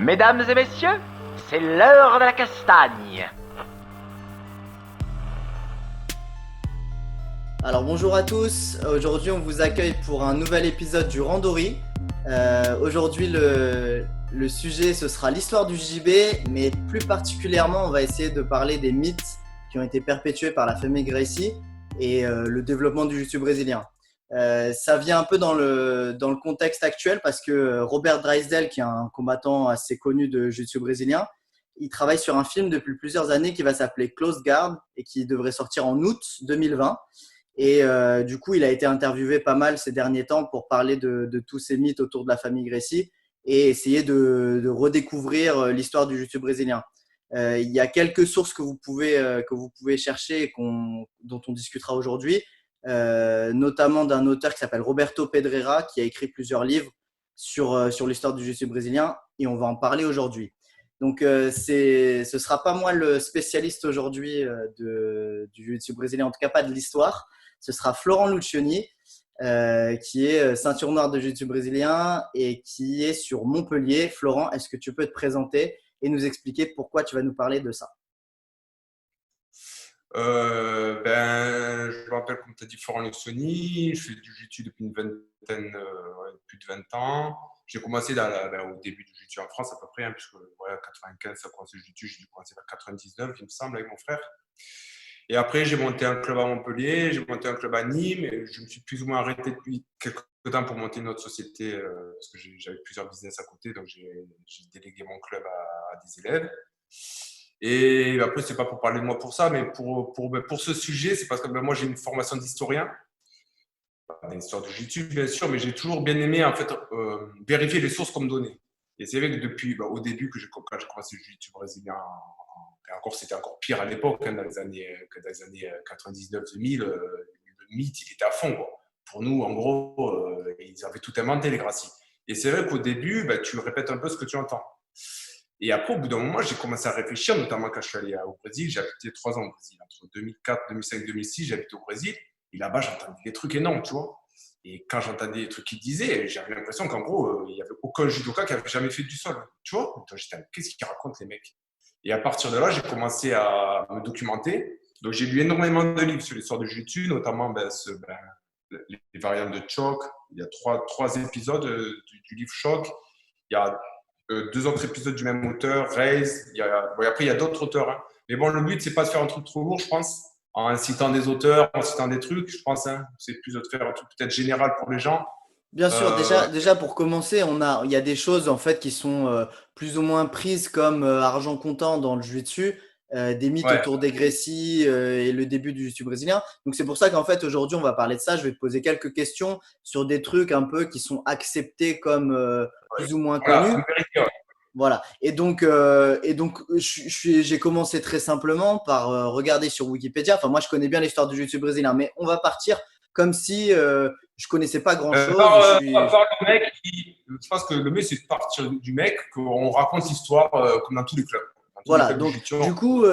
Mesdames et messieurs, c'est l'heure de la castagne. Alors bonjour à tous, aujourd'hui on vous accueille pour un nouvel épisode du Randori. Aujourd'hui le sujet ce sera l'histoire du JB, mais plus particulièrement on va essayer de parler des mythes qui ont été perpétués par la famille Gracie et le développement du jiu-jitsu brésilien. Ça vient un peu dans le contexte actuel parce que Robert Drysdale, qui est un combattant assez connu de jiu-jitsu brésilien, il travaille sur un film depuis plusieurs années qui va s'appeler Close Guard et qui devrait sortir en août 2020. Et du coup, il a été interviewé pas mal ces derniers temps pour parler de tous ces mythes autour de la famille Gracie et essayer de redécouvrir l'histoire du jiu-jitsu brésilien. Il y a quelques sources que vous pouvez chercher et dont on discutera aujourd'hui, notamment d'un auteur qui s'appelle Roberto Pedreira, qui a écrit plusieurs livres sur l'histoire du jiu-jitsu brésilien, et on va en parler aujourd'hui. Donc, ce sera pas moi le spécialiste aujourd'hui du jiu-jitsu brésilien, en tout cas pas de l'histoire. Ce sera Florent Lucioni, qui est ceinture noire de jiu-jitsu brésilien et qui est sur Montpellier. Florent, est-ce que tu peux te présenter et nous expliquer pourquoi tu vas nous parler de ça? Je m'appelle, comme tu as dit, Florent Lucioni. Je fais du jiu-jitsu depuis une vingtaine, plus de 20 ans. J'ai commencé au début du jiu-jitsu en France à peu près, puisque 95, ça a commencé le jiu-jitsu. J'ai dû commencer vers 99, il me semble, avec mon frère. Et après, j'ai monté un club à Montpellier, j'ai monté un club à Nîmes, et je me suis plus ou moins arrêté depuis quelques temps pour monter une autre société, parce que j'avais plusieurs business à côté, donc j'ai délégué mon club à des élèves. Et après, c'est pas pour parler de moi pour ça, mais pour ce sujet, c'est parce que moi, j'ai une formation d'historien, d'histoire du jiu-jitsu, bien sûr, mais j'ai toujours bien aimé, en fait, vérifier les sources qu'on me donnait. Et c'est vrai que depuis, au début, quand j'ai commencé le jiu-jitsu brésilien, et encore, c'était encore pire à l'époque, dans les années 99-2000, le mythe, il était à fond, quoi. Pour nous, en gros, ils avaient tout inventé, les Gracie. Et c'est vrai qu'au début, tu répètes un peu ce que tu entends. Et après, au bout d'un moment, j'ai commencé à réfléchir, notamment quand je suis allé au Brésil. J'ai habité 3 ans au Brésil. Entre 2004, 2005, 2006, j'ai habité au Brésil. Et là-bas, j'entendais des trucs énormes, tu vois. Et quand j'entendais des trucs qu'ils disaient, j'avais l'impression qu'en gros, il n'y avait aucun judoka qui avait jamais fait du sol. Tu vois. Donc, j'étais, qu'est-ce qu'ils racontent, les mecs? Et à partir de là, j'ai commencé à me documenter. Donc, j'ai lu énormément de livres sur l'histoire du jiu-jitsu, notamment les variantes de Choc. Il y a trois épisodes du livre Choc. Il y a 2 autres épisodes du même auteur, Raise. Après, il y a d'autres auteurs. Hein. Mais bon, le but, c'est pas de faire un truc trop lourd, je pense, en citant des auteurs, en citant des trucs, je pense. Hein. C'est plus de faire un truc peut-être général pour les gens. Bien sûr, Euh, déjà pour commencer, il y a des choses en fait qui sont plus ou moins prises comme argent comptant dans le jiu-jitsu, des mythes ouais, autour des Gracie et le début du jiu-jitsu brésilien. Donc c'est pour ça qu'en fait aujourd'hui on va parler de ça. Je vais te poser quelques questions sur des trucs un peu qui sont acceptés comme ouais. plus ou moins Voilà, connus. comme vérité, ouais. Voilà. Et donc j'ai commencé très simplement par regarder sur Wikipédia. Enfin moi je connais bien l'histoire du jiu-jitsu brésilien, mais on va partir comme si je connaissais pas grand-chose. Par le mec je pense que le mieux, c'est de partir du mec, qu'on raconte l'histoire comme dans tous les clubs. Dans tous les Voilà, clubs du donc jiu-jitsu. du coup,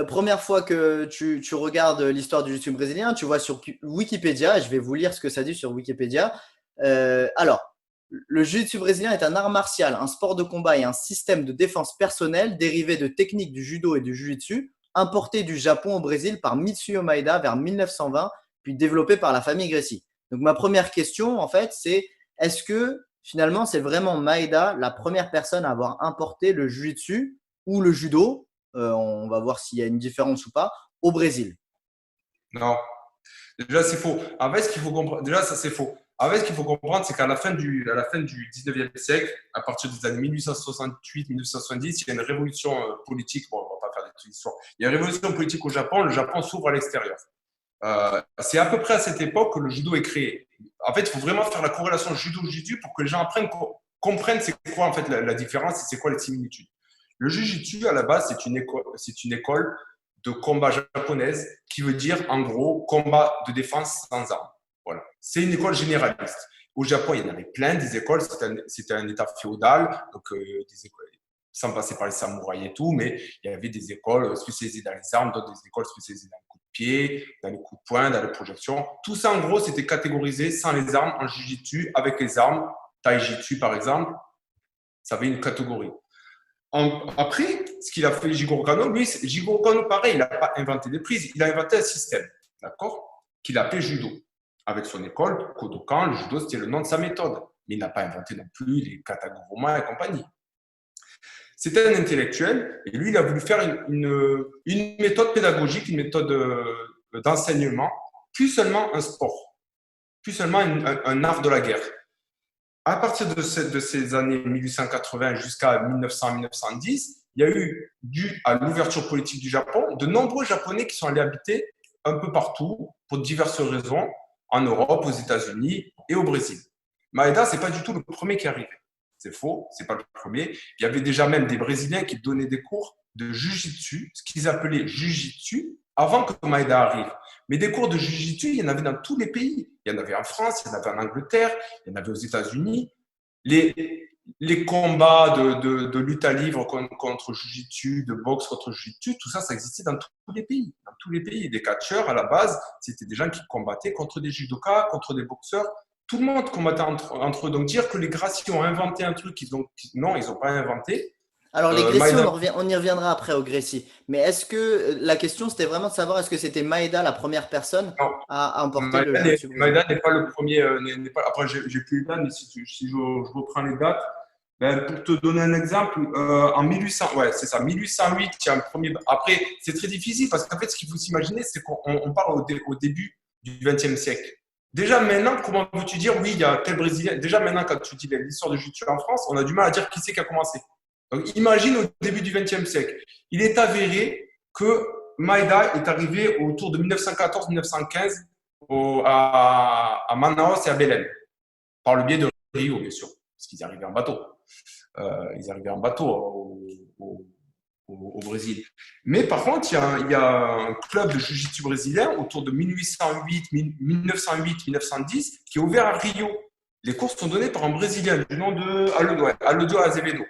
première fois que tu regardes l'histoire du jiu-jitsu brésilien, tu vois sur Wikipédia, et je vais vous lire ce que ça dit sur Wikipédia. Alors, le jiu-jitsu brésilien est un art martial, un sport de combat et un système de défense personnelle dérivé de techniques du judo et du jiu-jitsu, importé du Japon au Brésil par Mitsuyo Maeda vers 1920, puis développé par la famille Gracie. Donc ma première question, en fait, c'est est-ce que finalement c'est vraiment Maeda la première personne à avoir importé le jiu-jitsu ou le judo, on va voir s'il y a une différence ou pas, au Brésil? Non, déjà, c'est faux. En fait, ce qu'il faut comprendre, déjà, ça, c'est faux. En fait, ce qu'il faut comprendre, c'est qu'à à la fin du 19e siècle, à partir des années 1868-1970, il y a une révolution politique. Bon, on va pas faire des trucs d'histoire. Il y a une révolution politique au Japon. Le Japon s'ouvre à l'extérieur. C'est à peu près à cette époque que le judo est créé. En fait, il faut vraiment faire la corrélation judo-jiu-jitsu pour que les gens comprennent c'est quoi en fait la différence et c'est quoi les similitudes. Le jiu-jitsu, à la base, c'est une école de combat japonaise qui veut dire, en gros, combat de défense sans armes. Voilà. C'est une école généraliste. Au Japon, il y en avait plein des écoles. C'était un état féodal, donc des écoles, sans passer par les samouraïs et tout, mais il y avait des écoles spécialisées dans les armes, d'autres des écoles spécialisées dans les coups de pied, dans les coups de poing, dans les projections. Tout ça, en gros, c'était catégorisé sans les armes en jiu-jitsu, avec les armes, taijitsu par exemple, Ça avait une catégorie. Après, ce qu'il a fait Jigoro Kano, lui, Jigoro Kano, pareil, il n'a pas inventé des prises, il a inventé un système, d'accord, qu'il appelait judo. Avec son école, Kodokan, le judo, c'était le nom de sa méthode. Mais il n'a pas inventé non plus les kataguruma et compagnie. C'était un intellectuel et lui, il a voulu faire une méthode pédagogique, une méthode d'enseignement, plus seulement un sport, plus seulement un art de la guerre. À partir de ces années 1880 jusqu'à 1900-1910, il y a eu, dû à l'ouverture politique du Japon, de nombreux Japonais qui sont allés habiter un peu partout pour diverses raisons, en Europe, aux États-Unis et au Brésil. Maeda, ce n'est pas du tout le premier qui est arrivé. C'est faux, ce n'est pas le premier. Il y avait déjà même des Brésiliens qui donnaient des cours de Jiu-Jitsu, ce qu'ils appelaient Jiu-Jitsu, avant que Maeda arrive. Mais des cours de Jiu-Jitsu, il y en avait dans tous les pays. Il y en avait en France, il y en avait en Angleterre, il y en avait aux États-Unis. Les combats de lutte à livre contre Jiu-Jitsu, de boxe contre Jiu-Jitsu, tout ça, ça existait dans tous les pays. Dans tous les pays. Des catcheurs, à la base, c'était des gens qui combattaient contre des judokas, contre des boxeurs. Tout le monde combattait entre eux. Donc, dire que les Gracie ont inventé un truc, non, ils n'ont pas inventé. Alors, les Gracie, Maeda, on y reviendra après aux Gracie. Mais est-ce que la question, c'était vraiment de savoir est-ce que c'était Maeda la première personne non, à emporter le jiu-jitsu brésilien? Maeda n'est pas le premier. Après, j'ai plus les dates, mais si je reprends les dates, ben, pour te donner un exemple, en 1800, ouais, c'est ça, 1808, il y a un premier. Après, c'est très difficile parce qu'en fait, ce qu'il faut s'imaginer, c'est qu'on parle au début du XXe siècle. Déjà maintenant, comment veux-tu dire, oui, il y a tel Brésilien. Déjà maintenant, quand tu dis l'histoire du jiu-jitsu en France, on a du mal à dire qui c'est qui a commencé. Donc, imagine au début du XXe siècle. Il est avéré que Maeda est arrivé autour de 1914-1915 à Manaus et à Belém, par le biais de Rio, bien sûr, parce qu'ils arrivaient en bateau. Ils arrivaient en bateau au Brésil. Mais par contre, il y a un club de jiu-jitsu brésilien autour de 1908-1910 qui est ouvert à Rio. Les cours sont donnés par un Brésilien du nom de Aldo Azevedo.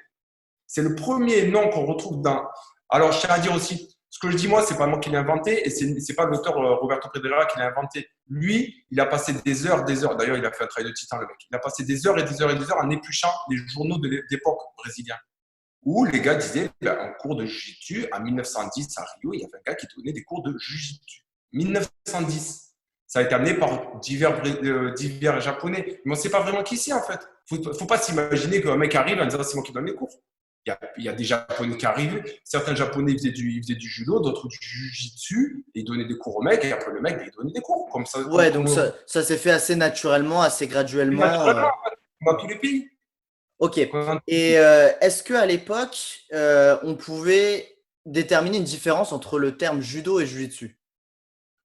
C'est le premier nom qu'on retrouve dans. Alors, je tiens à dire aussi, ce que je dis moi, c'est pas moi qui l'ai inventé et c'est pas l'auteur Roberto Pedreira qui l'a inventé. Lui, il a passé des heures. D'ailleurs, il a fait un travail de titan, le mec. Il a passé des heures et des heures et des heures en épluchant les journaux de l'époque brésiliens où les gars disaient un cours de jiu-jitsu en 1910 à Rio, il y avait un gars qui donnait des cours de jiu-jitsu. 1910. Ça a été amené par divers japonais. Mais on ne sait pas vraiment qui c'est en fait. Faut pas s'imaginer qu'un mec arrive en disant c'est moi qui donne les cours. Il y a des Japonais qui arrivent. Certains Japonais faisaient du judo, d'autres du jiu-jitsu, et ils donnaient des cours au mec, et après le mec, il donnait des cours. Comme ça, Ouais, donc ça s'est fait assez naturellement, assez graduellement. Naturellement, dans tous les pays. Ok. Et est-ce qu'à l'époque, on pouvait déterminer une différence entre le terme judo et jiu-jitsu?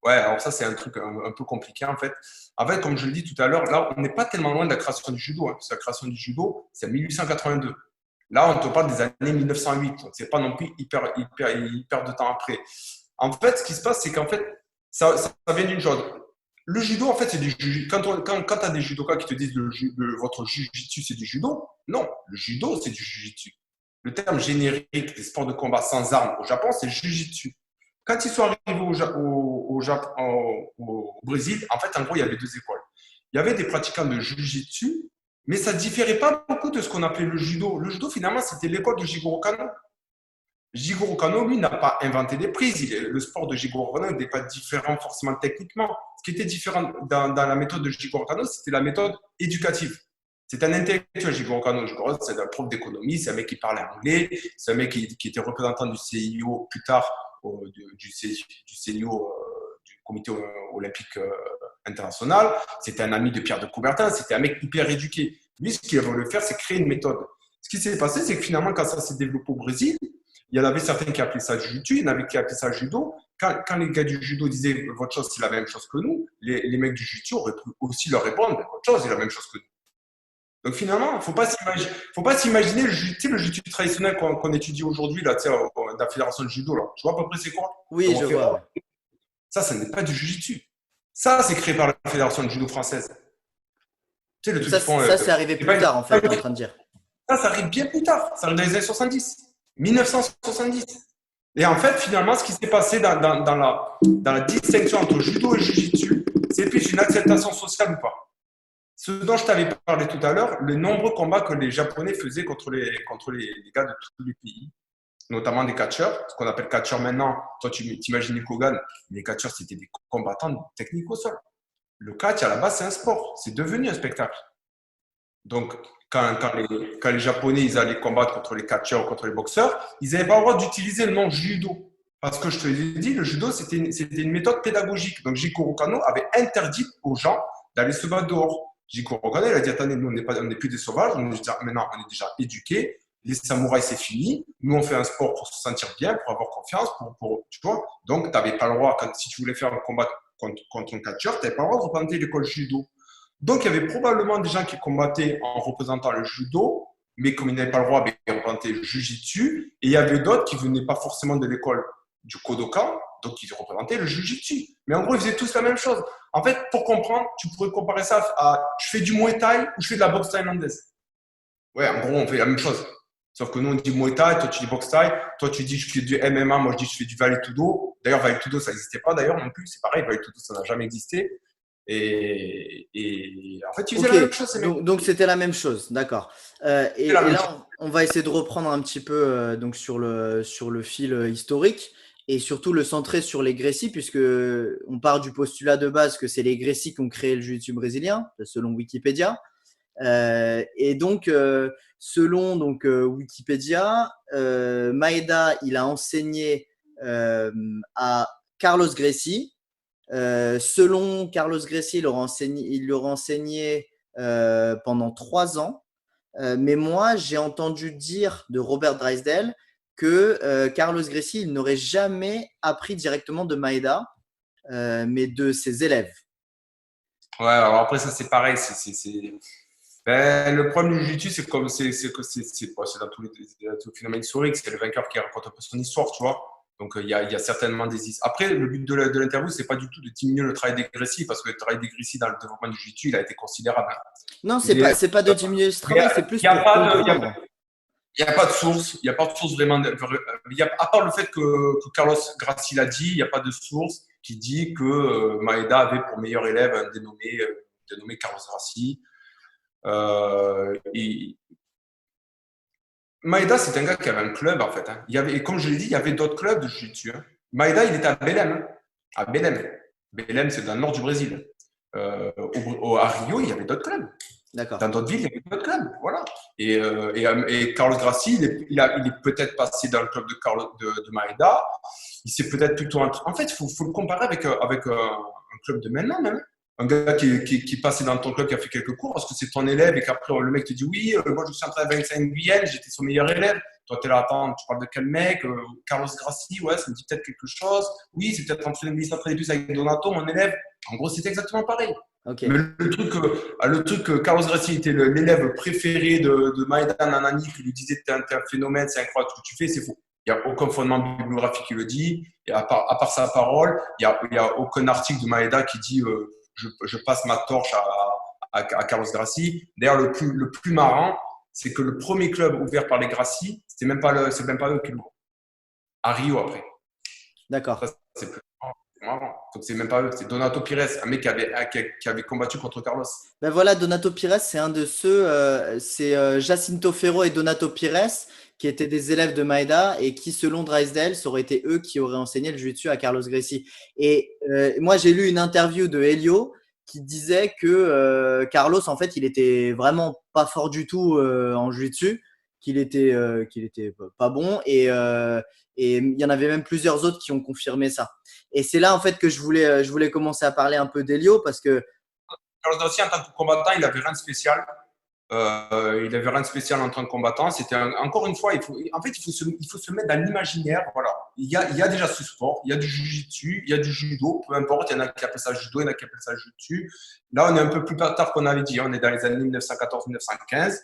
Ouais, alors ça, c'est un truc un peu compliqué en fait. En fait, comme je le dis tout à l'heure, là, on n'est pas tellement loin de la création du judo. Parce que la création du judo, c'est en 1882. Là, on te parle des années 1908. Donc, c'est pas non plus hyper de temps après. En fait, ce qui se passe, c'est qu'en fait, ça vient d'une chose. Le judo, en fait, c'est du judo. Quand tu as des judokas qui te disent votre jiu-jitsu, c'est du judo, non, le judo, c'est du jiu-jitsu. Le terme générique des sports de combat sans armes au Japon, c'est jiu-jitsu. Quand ils sont arrivés au Brésil, en fait, en gros, il y avait deux écoles. Il y avait des pratiquants de jiu-jitsu, mais ça ne différait pas beaucoup de ce qu'on appelait le judo. Le judo, finalement, c'était l'école de Jigoro Kano. Jigoro Kano, lui, n'a pas inventé des prises. Le sport de Jigoro Kano n'était pas différent forcément techniquement. Ce qui était différent dans la méthode de Jigoro Kano, c'était la méthode éducative. C'est un intellectuel, Jigoro Kano. C'est un prof d'économie, c'est un mec qui parlait anglais, c'est un mec qui était représentant du CIO plus tard, du CIO, du Comité olympique international. C'était un ami de Pierre de Coubertin, c'était un mec hyper éduqué. Lui, ce qu'il voulait faire, c'est créer une méthode. Ce qui s'est passé, c'est que finalement, quand ça s'est développé au Brésil, il y en avait certains qui appelaient ça jiu-jitsu, il y en avait qui appelaient ça judo. Quand les gars du judo disaient votre chose, c'est la même chose que nous, les mecs du jiu-jitsu auraient pu aussi leur répondre votre chose, c'est la même chose que nous. Donc finalement, il ne faut pas s'imaginer le jiu-jitsu traditionnel qu'on étudie aujourd'hui, là, la fédération de judo. Là. Tu vois à peu près c'est quoi? Oui, je vois. Ça n'est pas du jiu-jitsu. Ça, c'est créé par la fédération de judo française. Tu sais, le truc ça c'est arrivé plus tard, en fait, tu es en train de dire. Ça arrive bien plus tard. Ça arrive dans les années 70. 1970. Et en fait, finalement, ce qui s'est passé dans la distinction entre judo et jiu-jitsu, c'est plus une acceptation sociale ou pas. Ce dont je t'avais parlé tout à l'heure, les nombreux combats que les Japonais faisaient contre les gars de tous les pays, notamment des catcheurs, ce qu'on appelle catcheurs maintenant. Toi, tu t'imagines Kogan, les catcheurs, c'était des combattants techniques au sol. Le catch, à la base, c'est un sport. C'est devenu un spectacle. Donc, quand les Japonais ils allaient combattre contre les catcheurs ou contre les boxeurs, ils n'avaient pas le droit d'utiliser le nom judo. Parce que je te l'ai dit, le judo, c'était une méthode pédagogique. Donc, Jigoro Kano avait interdit aux gens d'aller se battre dehors. Jigoro Kano, il a dit, attendez, nous, on n'est plus des sauvages, maintenant, on est déjà éduqués. Les samouraïs, c'est fini. Nous, on fait un sport pour se sentir bien, pour avoir confiance, tu vois. Donc, tu n'avais pas le droit, si tu voulais faire un combat contre un catcheur, tu n'avais pas le droit de représenter l'école judo. Donc, il y avait probablement des gens qui combattaient en représentant le judo, mais comme ils n'avaient pas le droit, ils représentaient le jujitsu. Et il y avait d'autres qui ne venaient pas forcément de l'école du Kodokan, donc ils représentaient le jujitsu. Mais en gros, ils faisaient tous la même chose. En fait, pour comprendre, tu pourrais comparer ça à je fais du Muay Thai ou je fais de la boxe thaïlandaise. Ouais, en gros, on fait la même chose. Sauf que nous, on dit Muay Thai, toi, tu dis boxe Thai, toi, tu dis je fais du MMA, moi, je dis je fais du Vale Tudo. D'ailleurs, Vale Tudo, ça n'existait pas d'ailleurs non plus. C'est pareil, Vale Tudo, ça n'a jamais existé. Et en fait, ils faisaient la même chose. Donc c'était la même chose, d'accord. Et là, on va essayer de reprendre un petit peu donc sur le fil historique et surtout le centrer sur les Gracie, puisque on part du postulat de base que c'est les Gracie qui ont créé le jiu-jitsu brésilien, selon Wikipédia. Et donc, selon Wikipédia, Maeda, il a enseigné à Carlos Gracie. Selon Carlos Gracie, il leur enseigné pendant 3 ans. Mais moi, j'ai entendu dire de Robert Drysdale que Carlos Gracie, il n'aurait jamais appris directement de Maeda, mais de ses élèves. Ouais, alors après, ça, c'est pareil. Ben, le problème du jiu-jitsu, c'est dans tous les phénomènes historiques. C'est le vainqueur qui raconte un peu son histoire, tu vois. Donc, il y a certainement des… Après, le but de l'interview, c'est pas du tout de diminuer le travail des Gracie, parce que le travail des Gracie dans le développement du jiu-jitsu, il a été considérable. Non, c'est pas de diminuer ce travail, c'est plus pour comprendre. Il n'y a pas de source. Il n'y a pas de source vraiment. À part le fait que Carlos Gracie l'a dit, il n'y a pas de source qui dit que Maeda avait pour meilleur élève un dénommé Carlos Gracie. Maeda, c'est un gars qui avait un club, en fait. Hein. Et comme je l'ai dit, il y avait d'autres clubs de jiu-jitsu. Hein. Maeda, il était à Belém. Hein. À Belém. Belém, c'est dans le nord du Brésil. À Rio, il y avait d'autres clubs. D'accord. Dans d'autres villes, il y avait d'autres clubs. Voilà. Et Carlos Gracie, il est peut-être passé dans le club de Maeda. Il s'est peut-être plutôt… En fait, il faut le comparer avec un club de maintenant, même. Un gars qui est passé dans ton club, qui a fait quelques cours, parce que c'est ton élève et qu'après le mec te dit oui, moi je suis en train de 25 Guyenne, j'étais son meilleur élève. Toi, tu es là, attends, tu parles de quel mec Carlos Gracie, ouais, ça me dit peut-être quelque chose. Oui, c'est peut-être entraîné plus avec Donato, mon élève. En gros, c'était exactement pareil. Okay. Mais le truc que Carlos Gracie était l'élève préféré de Maeda Nanani, qui lui disait t'es un phénomène, c'est incroyable ce que tu fais, c'est faux. Il n'y a aucun fondement bibliographique qui le dit. Et à part sa parole, il n'y a aucun article de Maeda qui dit je passe ma torche à Carlos Gracie. D'ailleurs, le plus marrant, c'est que le premier club ouvert par les Gracie, c'est même pas eux qui l'ouvrent. À Rio après. D'accord. Ça, c'est plus marrant. Donc c'est même pas eux, c'est Donato Pires, un mec qui avait combattu contre Carlos. Ben voilà, Donato Pires, c'est un de ceux, c'est Jacinto Ferro et Donato Pires qui étaient des élèves de Maeda et qui, selon Drysdale, ça aurait été eux qui auraient enseigné le jiu-jitsu à Carlos Gracie. Et moi, j'ai lu une interview de Helio qui disait que Carlos, en fait, il était vraiment pas fort du tout en jiu-jitsu, qu'il était pas bon et il y en avait même plusieurs autres qui ont confirmé ça. Et c'est là, en fait, que je voulais commencer à parler un peu d'Helio parce que Carlos Gracie, en tant que combattant, il n'avait rien de spécial. Il n'avait rien de spécial en tant que combattant. C'était encore une fois, il faut se mettre dans l'imaginaire. Voilà. Il y a déjà ce sport, il y a du jiu-jitsu, il y a du judo, peu importe. Il y en a qui appellent ça judo, il y en a qui appellent ça jiu-jitsu. Là, on est un peu plus tard qu'on avait dit. On est dans les années 1914-1915.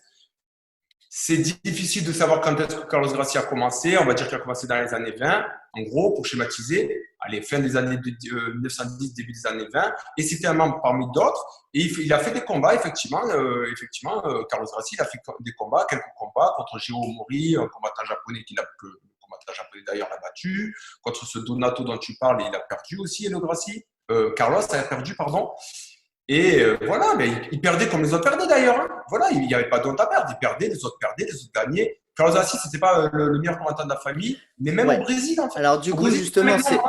C'est difficile de savoir quand est-ce que Carlos Gracie a commencé. On va dire qu'il a commencé dans les années 20, en gros, pour schématiser. Allez, fin des années 1910, début des années 20. Et c'était un membre parmi d'autres. Et il a fait des combats, effectivement. Carlos Gracie, il a fait quelques combats contre Jiro Mori, un combattant japonais le combattant japonais d'ailleurs l'a battu. Contre ce Donato dont tu parles, il a perdu aussi, Carlos a perdu, pardon. Et voilà, mais il perdait comme les autres perdaient d'ailleurs. Hein. Voilà, il n'y avait pas d'honte à perdre. Il perdait, les autres perdaient, les autres gagnaient. Carlos Assis, c'était pas le meilleur combattant de la famille, mais même au Ouais. Brésil, en fait. Alors du Au coup, Brésil, c'est un mec normal.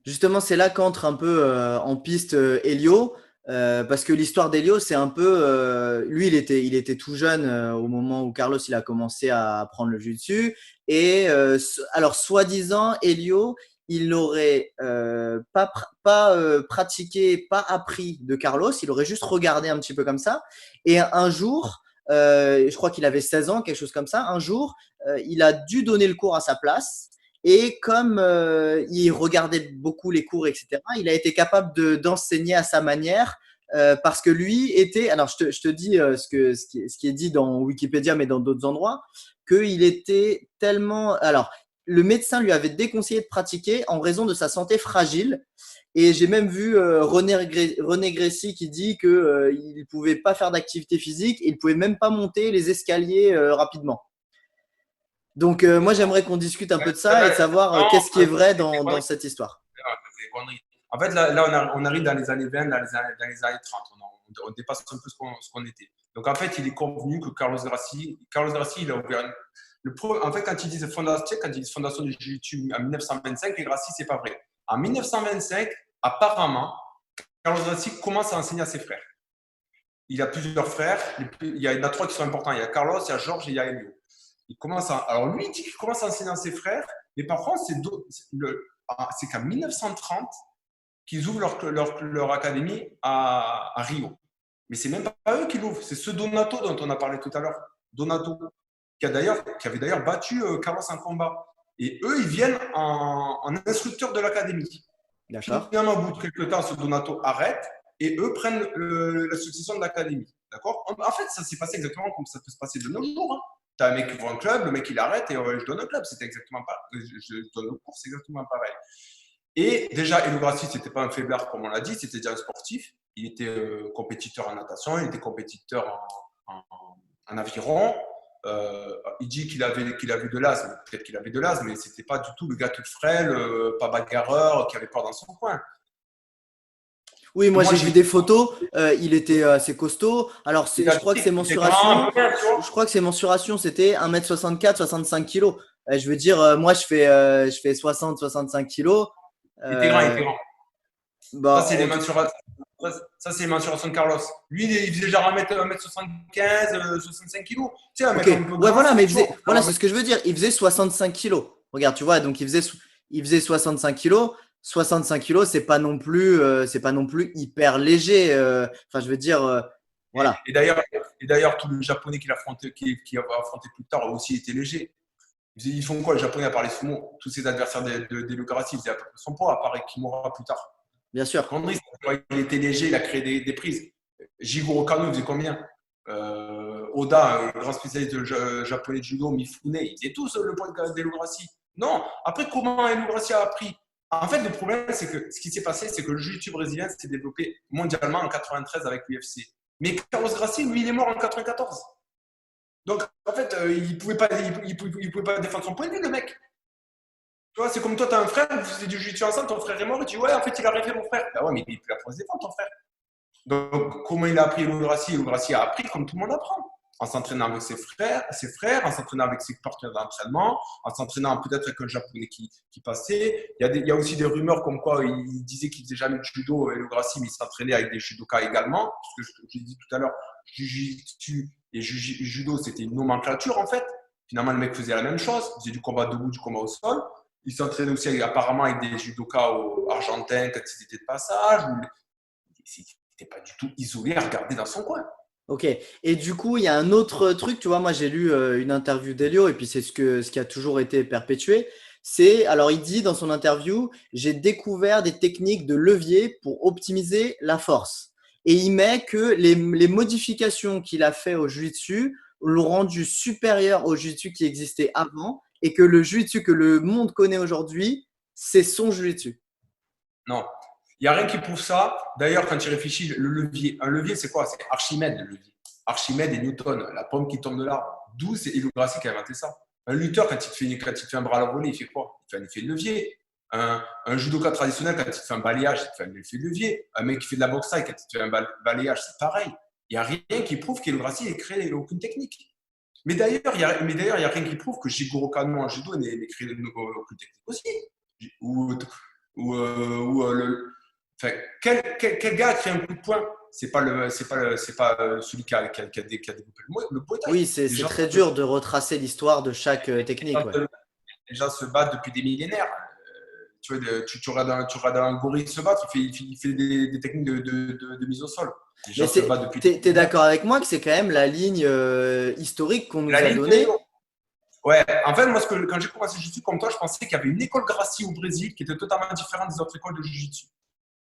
justement, c'est là qu'entre un peu en piste Elio, parce que l'histoire d'Elio, c'est un peu, lui, il était tout jeune au moment où Carlos il a commencé à apprendre le jiu-jitsu, et alors soi-disant, Elio, il n'aurait pas pratiqué, pas appris de Carlos, il aurait juste regardé un petit peu comme ça, et un jour, je crois qu'il avait 16 ans, quelque chose comme ça, un jour, il a dû donner le cours à sa place. Et comme il regardait beaucoup les cours, etc., il a été capable d'enseigner à sa manière parce que lui était, alors je te dis ce qui est dit dans Wikipédia, mais dans d'autres endroits, qu'il était tellement… Alors, le médecin lui avait déconseillé de pratiquer en raison de sa santé fragile. Et j'ai même vu René Gracie qui dit qu'il ne pouvait pas faire d'activité physique, il ne pouvait même pas monter les escaliers rapidement. Donc, moi, j'aimerais qu'on discute un peu de ça et de savoir Non, qu'est-ce qui est vrai c'est des dans conneries. cette histoire. C'est des conneries. En fait, là on arrive dans les années 20, dans les années 30. On dépasse un peu ce qu'on était. Donc, en fait, il est convenu que Carlos Gracie, il a ouvert en fait, quand ils disent fondation du Jiu-Jitsu en 1925, les Gracie, c'est pas vrai. En 1925, apparemment, Carlos Gracie commence à enseigner à ses frères. Il a plusieurs frères. Il y en a trois qui sont importants. Il y a Carlos, il y a Georges et il y a Elio. Alors lui, il dit qu'il commence à enseigner à ses frères, mais par contre, c'est qu'en 1930 qu'ils ouvrent leur académie à Rio. Mais c'est même pas eux qui l'ouvrent, c'est ce Donato dont on a parlé tout à l'heure. Donato, qui avait d'ailleurs battu Carlos en combat. Et eux, ils viennent en instructeur de l'académie. D'accord. Finalement, au bout de quelques temps, ce Donato arrête et eux prennent la succession de l'académie. D'accord. En fait, ça s'est passé exactement comme ça peut se passer de nos jours. Hein. Tu as un mec qui voit un club, le mec il arrête et je donne un club. C'était exactement pareil. Je donne le cours, c'est exactement pareil. Et déjà, Helio Gracie, c'était pas un faiblard comme on l'a dit, c'était déjà un sportif. Il était compétiteur en natation, il était compétiteur en aviron. Il dit qu'il avait de l'asthme, peut-être qu'il avait de l'asthme, mais c'était pas du tout le gars tout frêle, pas bagarreur, qui avait peur dans son coin. Oui, moi Moi, j'ai vu des photos. Il était assez costaud. Alors, je crois que ses mensurations, je crois que ses mensurations, c'était 1m64, 65 kilos. Je veux dire, moi je fais 60-65 kilos. il était grand, il était Euh, grand. Ça, bah, c'est les mensurations. Ça, c'est les mensurations de Carlos. Lui, il faisait genre 1m75, 65 kilos. Tu sais, un mec ok. un peu Ouais, grand, voilà, c'est mais toujours. voilà, c'est ce que je veux dire. Il faisait 65 kilos. Regarde, tu vois, donc il faisait 65 kilos. 65 kilos, c'est pas non plus hyper léger. Enfin, je veux dire, voilà. Et d'ailleurs, tous les Japonais qu'il a affronté plus tard ont aussi été légers. Ils font quoi, les Japonais, à part les sumo? Tous ses adversaires d'Helio Gracie, ils faisaient à peu près son poids, à part Kimura plus tard. Bien sûr. Condry, il était léger, il a créé des prises. Jigoro Kano, il faisait combien Oda, grand spécialiste japonais de judo, Mifune, ils faisaient tous le poids d'Helio Gracie. Non, après, comment Helio Gracie a appris? En fait, le problème, c'est que ce qui s'est passé, c'est que le jiu-jitsu brésilien s'est développé mondialement en 93 avec l'UFC. Mais Carlos Gracie, lui, il est mort en 94. Donc, en fait, il ne pouvait pas défendre son point de vue, le mec. Tu vois, c'est comme toi, tu as un frère, vous faisiez du jiu-jitsu ensemble, ton frère est mort, et tu dis, ouais, en fait, il a arrêté mon frère. Bah ouais, mais il n'est plus là pour se défendre, ton frère. Donc, comment il a appris Helio Gracie? Helio Gracie a appris comme tout le monde apprend. En s'entraînant avec ses frères, en s'entraînant avec ses partenaires d'entraînement, en s'entraînant peut-être avec un japonais qui passait. Il y a aussi des rumeurs comme quoi il disait qu'il ne faisait jamais de judo, Helio Gracie, mais il s'entraînait avec des judokas également. Parce que je l'ai dit tout à l'heure, jiu-jitsu et judo, c'était une nomenclature en fait. Finalement, le mec faisait la même chose. Il faisait du combat debout, du combat au sol. Il s'entraînait aussi apparemment avec des judokas argentins quand ils étaient de passage. Il n'était pas du tout isolé à regarder dans son coin. Ok. Et du coup, il y a un autre truc, tu vois, moi j'ai lu une interview d'Elio et puis c'est ce qui a toujours été perpétué. Alors il dit dans son interview, j'ai découvert des techniques de levier pour optimiser la force. Et il met que les modifications qu'il a fait au jiu-jitsu l'ont rendu supérieur au jiu-jitsu qui existait avant et que le jiu-jitsu que le monde connaît aujourd'hui, c'est son jiu-jitsu. Non, il n'y a rien qui prouve ça. D'ailleurs, quand tu réfléchis, le levier, un levier, c'est quoi? C'est Archimède, le levier. Archimède et Newton, la pomme qui tombe de l'arbre. D'où c'est Helio Gracie qui a inventé ça. Un lutteur, quand il te fait un bras à la volée, il fait quoi? Il fait un effet de levier. Un judoka traditionnel, quand il te fait un balayage, il te fait un effet de levier. Un mec qui fait de la boxe taille, quand il te fait un balayage, c'est pareil. Il n'y a rien qui prouve qu'Helio Gracie ait créé aucune technique. Mais d'ailleurs, il n'y a rien qui prouve que Jigoro Kano en judo n'ait créé aucune technique aussi. Enfin, quel gars a créé un coup de poing? C'est pas celui qui a développé le Muay Thai. Oui, c'est très dur de retracer l'histoire de chaque technique. Ouais. Les gens se battent depuis des millénaires. Tu regardes un gorille se battre, il fait des techniques de mise au sol. Les gens se battent depuis. T'es d'accord avec moi que c'est quand même la ligne historique qu'on nous a donnée? Ouais, en fait, moi, quand j'ai commencé le jiu-jitsu comme toi, je pensais qu'il y avait une école Gracie au Brésil qui était totalement différente des autres écoles de jiu-jitsu.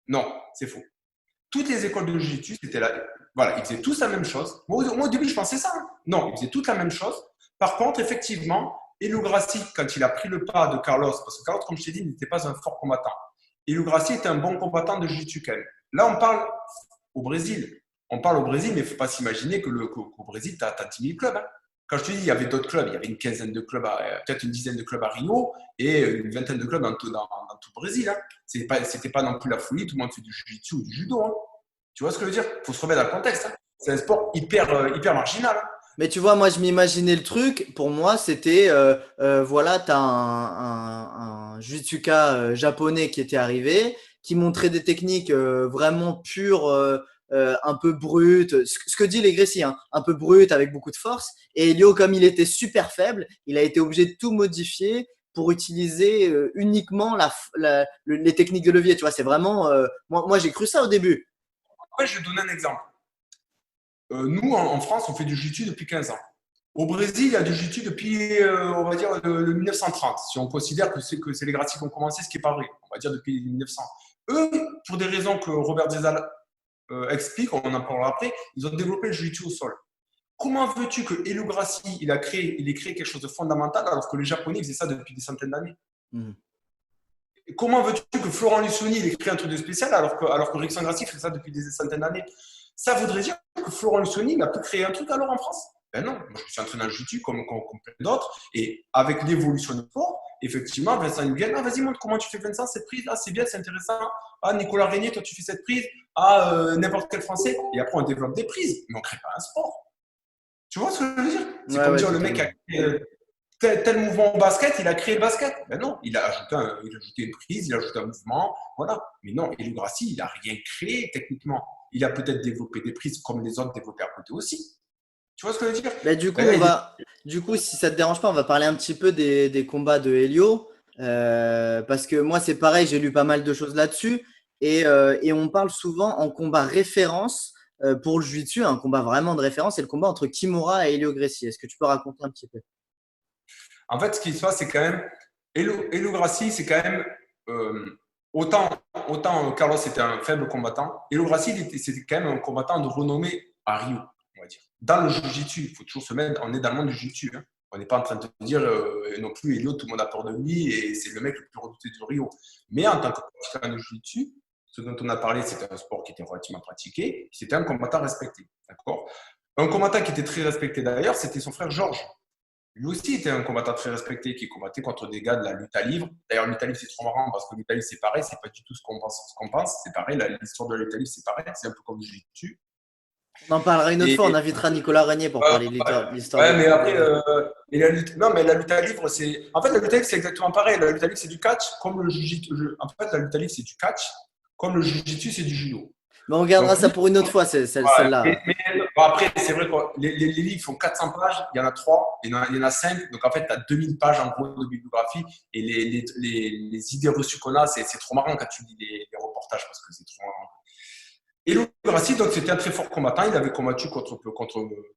Non, c'est faux. Toutes les écoles de jiu-jitsu, c'était là. Voilà, ils faisaient tous la même chose. Moi, au début, je pensais ça. Hein. Non, ils faisaient toutes la même chose. Par contre, effectivement, Helio Gracie, quand il a pris le pas de Carlos, parce que Carlos, comme je t'ai dit, n'était pas un fort combattant. Helio Gracie était un bon combattant de jiu-jitsu quand même. Là, on parle au Brésil. On parle au Brésil, mais il ne faut pas s'imaginer qu'au Brésil, tu as 10 000 clubs. Hein. Quand je te dis, il y avait d'autres clubs, il y avait une quinzaine de clubs, peut-être une dizaine de clubs à Rio et une vingtaine de clubs dans tout le Brésil. Hein. C'était pas non plus la folie, tout le monde fait du jiu-jitsu ou du judo. Hein. Tu vois ce que je veux dire? Il faut se remettre dans le contexte. Hein. C'est un sport hyper marginal. Hein. Mais tu vois, moi, je m'imaginais le truc. Pour moi, c'était, voilà, tu as un jutsuka japonais qui était arrivé, qui montrait des techniques vraiment pures, un peu brutes. Ce que dit les Gracie, hein, un peu brutes, avec beaucoup de force. Et Helio, comme il était super faible, il a été obligé de tout modifier pour utiliser uniquement les techniques de levier. Tu vois, c'est vraiment… moi, j'ai cru ça au début. Après, je vais donner un exemple. Nous, en France, on fait du jiu-jitsu depuis 15 ans. Au Brésil, il y a du jiu-jitsu depuis, on va dire, le 1930. Si on considère que c'est les Gracie qui ont commencé, ce qui n'est pas vrai. On va dire depuis 1900. Eux, pour des raisons que Robert Zezal explique, on en parlera après, ils ont développé le jiu-jitsu au sol. Comment veux-tu que Helio Gracie, il ait créé quelque chose de fondamental alors que les Japonais faisaient ça depuis des centaines d'années? Comment veux-tu que Florent Lucioni ait créé un truc de spécial alors que Rickson Gracie fait ça depuis des centaines d'années? Ça voudrait dire que Florent Lucioni n'a pu créer un truc alors en France? Ben non, moi je me suis entraîné en jiu-jitsu comme plein d'autres et avec l'évolution du sport, effectivement, Vincent Nguyen, ah vas-y montre comment tu fais Vincent, cette prise, ah c'est bien, c'est intéressant, ah Nicolas Régnier, toi tu fais cette prise, ah n'importe quel Français, et après on développe des prises, mais on ne crée pas un sport. Tu vois ce que je veux dire? C'est comme dire le mec a créé tel mouvement au basket, il a créé le basket. Ben non, il a ajouté une prise, il a ajouté un mouvement, voilà. Mais non, Helio Gracie, il n'a rien créé techniquement. Il a peut-être développé des prises comme les autres développés à côté aussi. Tu vois ce que je veux dire? Bah, du coup, si ça te dérange pas, on va parler un petit peu des combats de Helio. Parce que moi, c'est pareil, j'ai lu pas mal de choses là-dessus. Et on parle souvent en combat référence pour le jiu-jitsu, un combat vraiment de référence, c'est le combat entre Kimura et Helio Gracie. Est-ce que tu peux raconter un petit peu? En fait, ce qui se passe, c'est quand même Helio Gracie, c'est quand même autant Carlos était un faible combattant, Helio Gracie c'était quand même un combattant de renommée à Rio, on va dire. Dans le jiu-jitsu, il faut toujours se mettre, on est dans le monde du jiu-jitsu. Hein. On n'est pas en train de te dire non plus Helio, tout le monde a peur de lui et c'est le mec le plus redouté de Rio. Mais en tant que pratiquant de jiu-jitsu, ce dont on a parlé, c'était un sport qui était relativement pratiqué, c'était un combattant respecté. D'accord? Un combattant qui était très respecté d'ailleurs, c'était son frère Georges. Lui aussi était un combattant très respecté qui combattait contre des gars de la lutte à livre. D'ailleurs, lutte à livre, c'est trop marrant parce que lutte à livre, c'est pareil, c'est pas du tout ce qu'on pense. C'est pareil, l'histoire de la lutte à livre, c'est pareil, c'est un peu comme le jiu-jitsu. On en parlera une autre fois, on invitera Nicolas Régnier pour parler de l'histoire. Ouais, mais après, la lutte à livre, c'est. En fait, la lutte à livre, c'est exactement pareil. La lutte à livre, c'est du catch, comme le jiu-jitsu. En fait, la lutte à livre, c'est du catch, comme le jiu-jitsu, c'est du judo. Mais on gardera ça pour une autre fois, celle-là. Mais après, c'est vrai que les livres font 400 pages, il y en a 3, il y en a 5. Donc, en fait, tu as 2000 pages en gros de bibliographie. Et les idées reçues qu'on a, c'est trop marrant quand tu lis les reportages parce que c'est trop marrant. Et Helio Gracie, donc, c'était un très fort combattant. Il avait combattu contre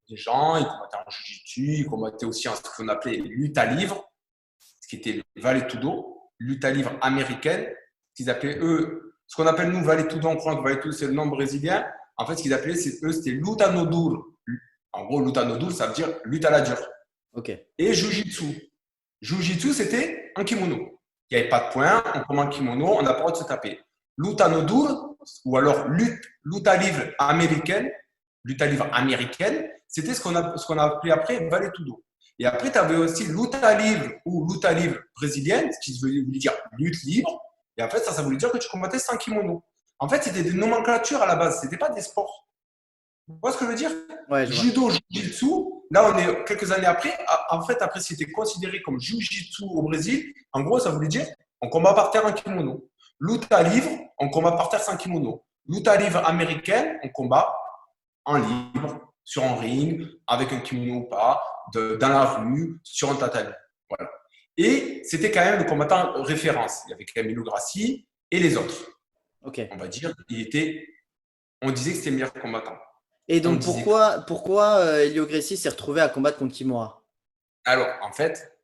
des gens, il combattait en jiu-jitsu, il combattait aussi en ce qu'on appelait lutte à livre, ce qui était le vale-tudo, lutte à livre américaine, qu'ils appelaient eux. Ce qu'on appelle nous Vale-tudo, on croit que Vale-tudo c'est le nom brésilien. En fait, ce qu'ils appelaient, c'était luta no duro. En gros, luta no duro, ça veut dire lutte à la dure. Okay. Et Jiu-Jitsu. Jiu-Jitsu, c'était un kimono. Il n'y avait pas de points, on prend un kimono, on n'a pas le droit de se taper. Luta no duro, ou alors luta livre américaine, c'était ce qu'on a appelé après Vale-tudo. Et après, tu avais aussi luta livre ou luta livre brésilienne, ce qui voulait dire lutte libre. Et en fait, ça voulait dire que tu combattais sans kimono. En fait, c'était des nomenclatures à la base, c'était pas des sports. Tu vois ce que je veux dire? Ouais, je vois. Judo, jiu-jitsu, là, on est quelques années après. En fait, après, c'était considéré comme jiu-jitsu au Brésil. En gros, ça voulait dire on combat par terre en kimono. Luta livre, on combat par terre sans kimono. Luta livre américaine, on combat en libre, sur un ring, avec un kimono ou pas, dans la rue, sur un tatami. Voilà. Et c'était quand même le combattant référence. Il y avait Camilo Grassi et les autres. Ok. On va dire, on disait que c'était le meilleur combattant. Et On donc, disait pourquoi Helio Gracie s'est retrouvé à combattre contre Kimura? Alors, en fait,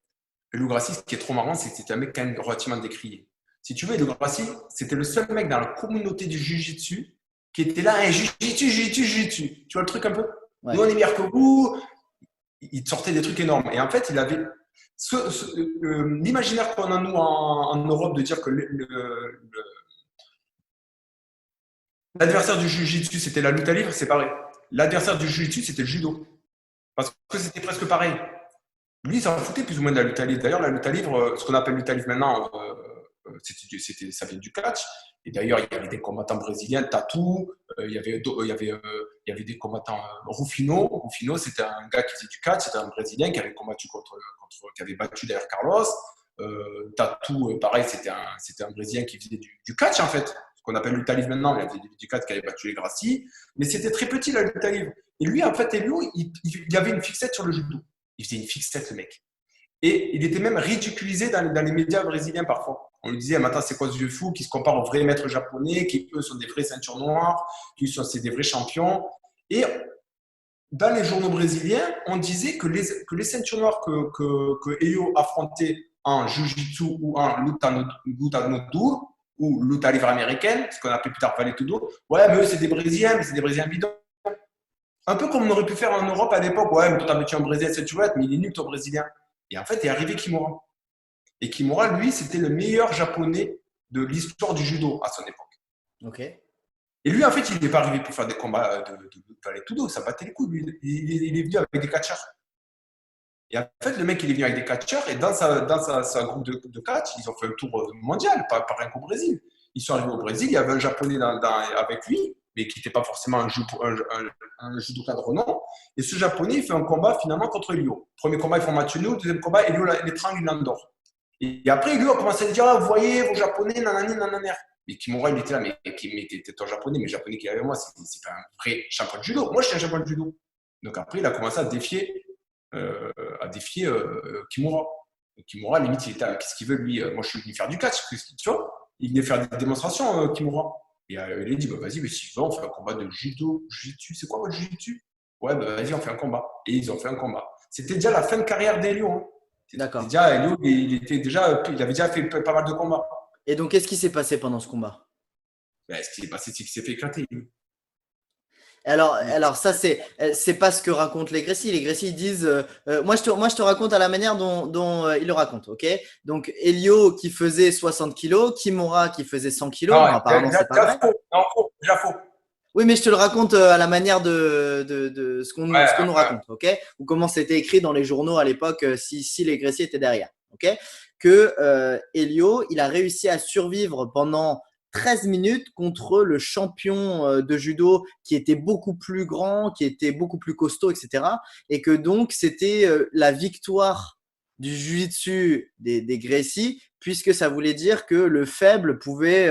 Helio Gracie, ce qui est trop marrant, c'est que c'était un mec quand même relativement décrié. Si tu veux, Helio Gracie, c'était le seul mec dans la communauté du Jiu-Jitsu qui était là, Jiu-Jitsu, Jiu-Jitsu, Jiu-Jitsu. Tu vois le truc un peu? Ouais. Nous, on est meilleurs que vous. Il te sortait des trucs énormes. Et en fait, il avait l'imaginaire qu'on a, nous, en Europe, de dire que l'adversaire du Jiu-Jitsu, c'était la lutte à livre, c'est pareil. L'adversaire du Jiu-Jitsu, c'était le judo. Parce que c'était presque pareil. Lui, il s'en foutait plus ou moins de la lutte à livre. D'ailleurs, la lutte à livre, ce qu'on appelle lutte à livre maintenant, ça vient du catch. Et d'ailleurs, il y avait des combattants brésiliens, Tatou, il y avait des combattants Rufino. Rufino, c'était un gars qui faisait du catch, c'était un Brésilien qui avait combattu qui avait battu d'ailleurs Carlos. Tatou, pareil, c'était un Brésilien qui faisait du catch en fait. Ce qu'on appelle lutte à livre maintenant, il y avait du catch qui avait battu les Gracie. Mais c'était très petit la lutte à livre. Et lui, en fait, Helio, il avait une fixette sur le judo. Il faisait une fixette, le mec. Et il était même ridiculisé dans les médias brésiliens parfois. On lui disait, mais attends, c'est quoi ce vieux fou qui se compare aux vrais maîtres japonais, qui eux sont des vrais ceintures noires, c'est des vrais champions. Et dans les journaux brésiliens, on disait que les ceintures noires que Helio affrontait en jiu-jitsu ou en luta no duro, ou luta livre américaine, ce qu'on appelait plus tard valetudo, ouais, mais eux, c'est des Brésiliens, mais c'est des Brésiliens bidons. Un peu comme on aurait pu faire en Europe à l'époque, ouais, mais toi, t'as battu un Brésilien, c'est tu vois, mais il est nul ton Brésilien. Et en fait, est arrivé Kimura. Et Kimura, lui, c'était le meilleur japonais de l'histoire du judo à son époque. Ok. Et lui, en fait, il n'est pas arrivé pour faire des combats de valetudo, ça battait les couilles. Lui. Il est venu avec des catcheurs. Et en fait, le mec, il est venu avec des catcheurs et dans sa groupe de catch, ils ont fait un tour mondial, pas rien qu'au Brésil. Ils sont arrivés au Brésil, il y avait un japonais avec lui, mais qui n'était pas forcément un judoka de renom. Et ce japonais, il fait un combat finalement contre Helio. Premier combat, ils font match nul. Deuxième combat, Helio l'étrangle, il l'endort. Et après, Helio a commencé à dire, ah, vous voyez, vos japonais, nanani, nanana. Mais Kimura, il était là, mais t'es un japonais, mais le japonais qui est avec moi, c'est pas un vrai champion de judo. Moi, je suis un champion de judo. Donc après, il a commencé à défier Kimura. Et Kimura, limite, il était là, qu'est-ce qu'il veut, lui? Moi, je suis venu faire du catch, tu vois. Il venait faire des démonstrations, Kimura. Et il a dit, bah, vas-y, mais si tu veux, on fait un combat de judo, jiu-jitsu. C'est quoi votre jiu-jitsu? Ouais, bah, vas-y, on fait un combat. Et ils ont fait un combat. C'était déjà la fin de carrière d'Helio. Hein. D'accord. Déjà, Helio, il avait déjà fait pas mal de combats. Et donc, qu'est-ce qui s'est passé pendant ce combat? Ben, ce qui s'est passé, c'est qu'il s'est fait éclater. Alors ça, c'est pas ce que racontent les Gracie. Les Gracie disent, moi je te raconte à la manière dont ils le racontent, ok? Donc, Helio qui faisait 60 kilos, Kimura qui faisait 100 kilos. Non, Bon, apparemment, c'est pas vrai. Déjà faux. Oui, mais je te le raconte à la manière de ce qu'on nous raconte, ok? Ou comment c'était écrit dans les journaux à l'époque, si les Gracie étaient derrière, ok? Que Helio, il a réussi à survivre pendant 13 minutes contre le champion de judo qui était beaucoup plus grand, qui était beaucoup plus costaud, etc. Et que donc, c'était la victoire du jiu-jitsu des Gracie, puisque ça voulait dire que le faible pouvait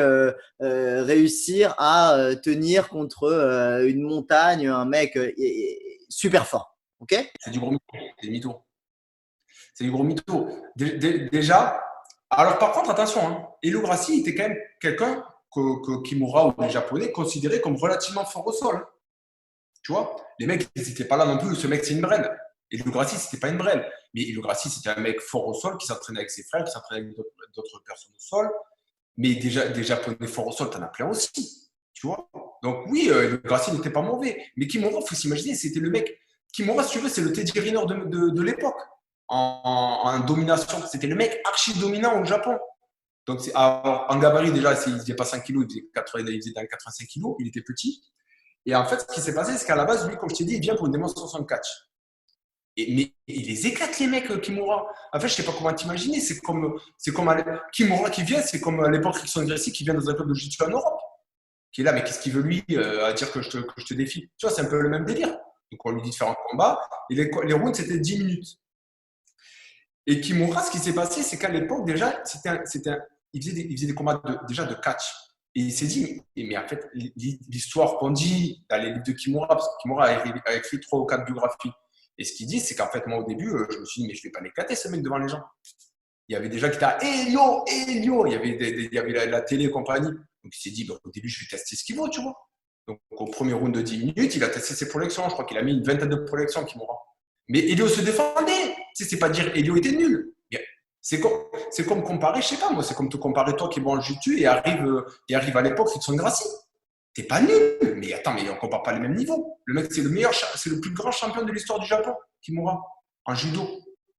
réussir à tenir contre une montagne, un mec super fort. Ok? C'est du gros mytho. C'est du mytho. C'est du gros mytho. Déjà, alors par contre, attention, hein, Helio Gracie était quand même quelqu'un que Kimura ou les Japonais considéraient comme relativement fort au sol. Hein. Tu vois, les mecs, ils n'étaient pas là non plus. Ce mec, c'est une brêle. Helio Gracie, c'était pas une brêle. Mais Helio Gracie, c'était un mec fort au sol qui s'entraînait avec ses frères, qui s'entraînait avec d'autres personnes au sol. Mais déjà, des Japonais forts au sol, t'en as plein aussi. Tu vois. Donc oui, Helio Gracie n'était pas mauvais. Mais Kimura, il faut s'imaginer, c'était le mec. Kimura, si tu veux, c'est le Teddy Riner de l'époque. En domination. C'était le mec archi dominant au Japon. Donc, en gabarit, déjà, il ne faisait pas 5 kilos, il faisait dans 85 kilos, il était petit. Et en fait, ce qui s'est passé, c'est qu'à la base, lui, comme je t'ai dit, il vient pour une démonstration de catch. Mais il les éclate, les mecs, Kimura. En fait, je sais pas comment t'imaginer. Kimura qui vient, c'est comme à l'époque Rickson Gracie qui vient dans un club de jiu-jitsu en Europe. Qui est là, mais qu'est-ce qu'il veut lui à dire que je te défie? Tu vois, c'est un peu le même délire. Donc, on lui dit de faire un combat. Et les rounds, c'était 10 minutes. Et Kimura, ce qui s'est passé, c'est qu'à l'époque, déjà, il faisait des combats déjà de catch. Et il s'est dit, mais en fait, l'histoire qu'on dit dans les livres de Kimura, parce que Kimura a écrit 3 ou 4 biographies. Et ce qu'il dit, c'est qu'en fait, moi, au début, je me suis dit, mais je ne vais pas l'éclater, ce mec, devant les gens. Il y avait des gens qui étaient à Elio. Il y avait la télé et compagnie. Donc, il s'est dit, bah, au début, je vais tester ce qu'il vaut, tu vois. Donc, au premier round de 10 minutes, il a testé ses projections. Je crois qu'il a mis une vingtaine de projections, Kimura. Mais Elio se défendait. Tu sais, c'est pas dire Elio était nul. C'est comme comparer, je sais pas moi, c'est comme te comparer toi qui es bon en jiu-jitsu et arrive à l'époque Rickson Gracie. T'es pas nul, mais attends, mais on compare pas les mêmes niveaux. Le mec, c'est le plus grand champion de l'histoire du Japon, Kimura, en judo.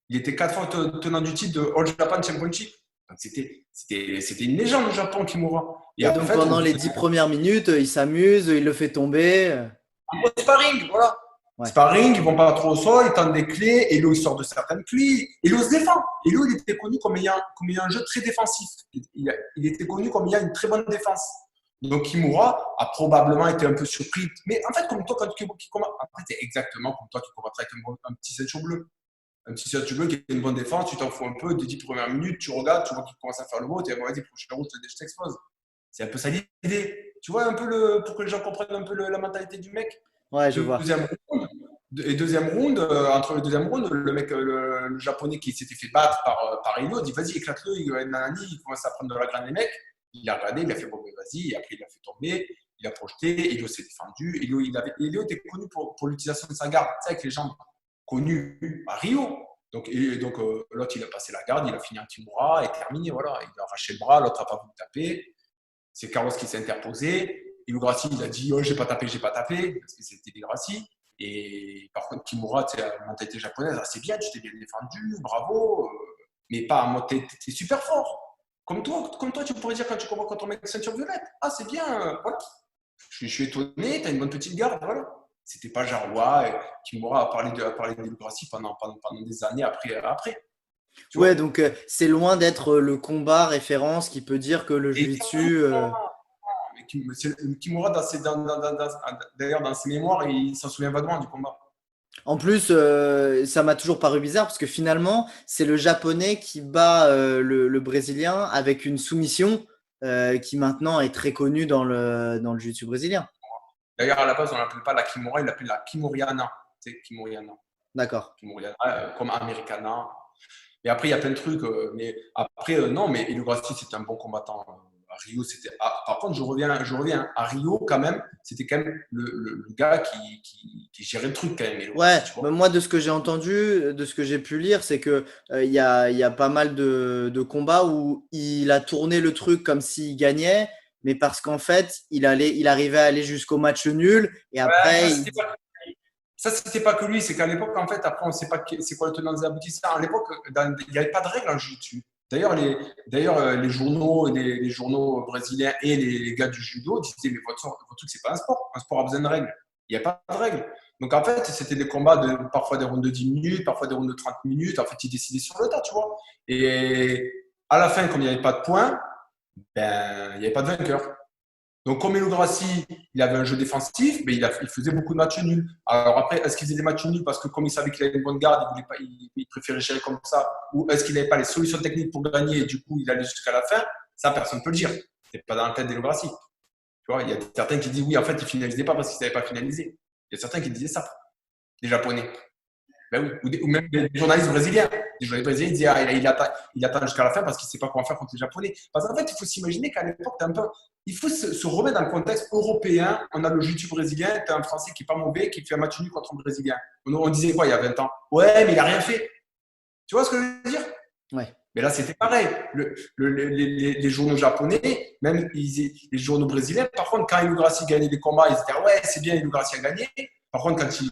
Il était 4 fois tenant du titre de All Japan Championship. Donc c'était une légende au Japon, Kimura. Et donc pendant les 10 premières minutes, il s'amuse, il le fait tomber. Un bon sparring, voilà. Ouais. Sparring, ils vont pas trop au sol, ils tendent des clés, Elio il sort de certaines clés, Elio se défend. Elio il était connu comme ayant un jeu très défensif. Il était connu comme ayant une très bonne défense. Donc Kimura a probablement été un peu surpris. Mais en fait, comme toi, quand tu combattes, après, c'est exactement comme toi qui combattrais avec un petit ceinture bleu. Un petit ceinture bleu qui a une bonne défense, tu t'en fous un peu, des 10 premières minutes, tu regardes, tu vois qu'il commence à faire le mot, tu dis, vas-y, prochain round, je t'expose. C'est un peu ça l'idée. Tu vois un peu pour que les gens comprennent un peu la mentalité du mec. Ouais, je vois. Deuxième round, entre le deuxième round, le mec, le japonais qui s'était fait battre par Elio, dit vas-y, éclate-le, il commence à prendre de la graine les mecs. Il a regardé, il a fait bon, vas-y, et après il a fait tomber, il a projeté, Elio s'est défendu. Elio était connu pour l'utilisation de sa garde, tu sais, avec les jambes connues à Rio. Donc l'autre, il a passé la garde, il a fini un Kimura et terminé, voilà. Il a arraché le bras, l'autre n'a pas voulu taper. C'est Carlos qui s'est interposé. Elio Gracie, il a dit oh, j'ai pas tapé, parce que c'était Elio Gracie. Et par contre, Kimura, tu sais, la mentalité japonaise, c'est bien, tu t'es bien défendu, bravo, mais pas en mode t'es super fort. Comme toi, tu pourrais dire quand tu combats contre un mec ceinture violette. Ah, c'est bien, voilà. Je suis étonné, tu as une bonne petite garde, voilà. C'était pas genre, ouais, Kimura a parlé de Gracie pendant des années après. Ouais, donc c'est loin d'être le combat référence qui peut dire que le jiu-jitsu. Kimura, d'ailleurs, dans ses mémoires, il s'en souvient vaguement du combat. En plus, ça m'a toujours paru bizarre parce que finalement, c'est le japonais qui bat le brésilien avec une soumission qui maintenant est très connue dans le jiu-jitsu brésilien. D'ailleurs, à la base, on l'appelle pas la Kimura, il l'appelle la Kimuriana. C'est Kimuriana. D'accord. Kimuriana, comme Americana. Et après, il y a plein de trucs. Mais après, non, mais Elio Gracie, c'était un bon combattant. À Rio, c'était. Par contre, je reviens à Rio quand même. C'était quand même le gars qui gérait le truc quand même. Elio Ouais, Gracie, tu vois. moi de ce que j'ai entendu, de ce que j'ai pu lire, c'est que il y a pas mal de combats où il a tourné le truc comme s'il gagnait, mais parce qu'en fait, il arrivait à aller jusqu'au match nul et après. Ouais, ça, c'était pas que lui. C'est qu'à l'époque, en fait, après, on ne sait pas c'est quoi le tenant des aboutissants. À l'époque, il n'y avait pas de règles en jiu-jitsu. D'ailleurs, les journaux brésiliens et les gars du judo disaient mais votre truc, c'est pas un sport. Un sport a besoin de règles. Il n'y a pas de règles. Donc, en fait, c'était des combats parfois des rounds de 10 minutes, parfois des rounds de 30 minutes. En fait, ils décidaient sur le tas, tu vois. Et à la fin, comme il n'y avait pas de points, ben, il n'y avait pas de vainqueur. Donc, comme Elio Gracie, il avait un jeu défensif, mais il faisait beaucoup de matchs nuls. Alors après, est-ce qu'il faisait des matchs nuls parce que comme il savait qu'il avait une bonne garde, il préférait gérer comme ça, ou est-ce qu'il n'avait pas les solutions techniques pour gagner et du coup, il allait jusqu'à la fin? Ça, personne ne peut le dire. C'est pas dans la tête d'Elio Gracie. Tu vois, il y a certains qui disent oui, en fait, il finalisait pas parce qu'il savait pas finaliser. Il y a certains qui disaient ça, les Japonais. Ben oui. Ou même des journalistes brésiliens. Les journalistes brésiliens disaient ah, il attend jusqu'à la fin parce qu'il ne sait pas comment faire contre les Japonais. Parce qu'en fait, il faut s'imaginer qu'à l'époque, il faut se remettre dans le contexte européen. On a le jiu-jitsu brésilien, tu as un Français qui n'est pas mauvais, qui fait un match nul contre un Brésilien. On disait quoi il y a 20 ans? Ouais, mais il n'a rien fait. Tu vois ce que je veux dire? Ouais. Mais là, c'était pareil. Les journaux japonais, même les journaux brésiliens, par contre, quand Elio Gracie gagnait des combats, ils disaient ouais, c'est bien, Elio Gracie a gagné. Par contre, quand il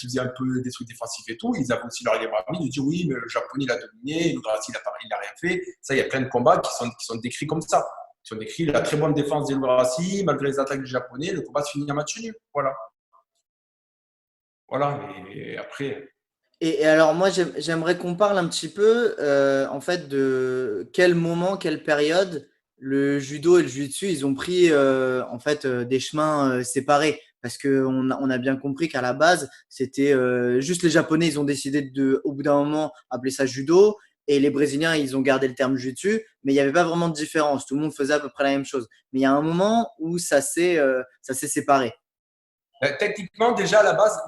faisait un peu des trucs défensifs et tout, ils avaient aussi leur libre arbitre. Ils disaient oui, mais le Japonais, il a dominé, Elio Gracie, il n'a rien fait. Ça, il y a plein de combats qui sont décrits comme ça. Qui sont décrits la très bonne défense d'Elio Gracie, malgré les attaques du Japonais, le combat se finit en match nul. Voilà. Mais après. Et alors moi, j'aimerais qu'on parle un petit peu, en fait, de quel moment, quelle période le judo et le jiu-jitsu, ils ont pris, en fait, des chemins séparés. Parce que on a bien compris qu'à la base, c'était juste les Japonais, ils ont décidé de, au bout d'un moment, appeler ça judo, et les Brésiliens, ils ont gardé le terme jiu-jitsu, mais il n'y avait pas vraiment de différence. Tout le monde faisait à peu près la même chose. Mais il y a un moment où ça s'est séparé. Techniquement, déjà à la base,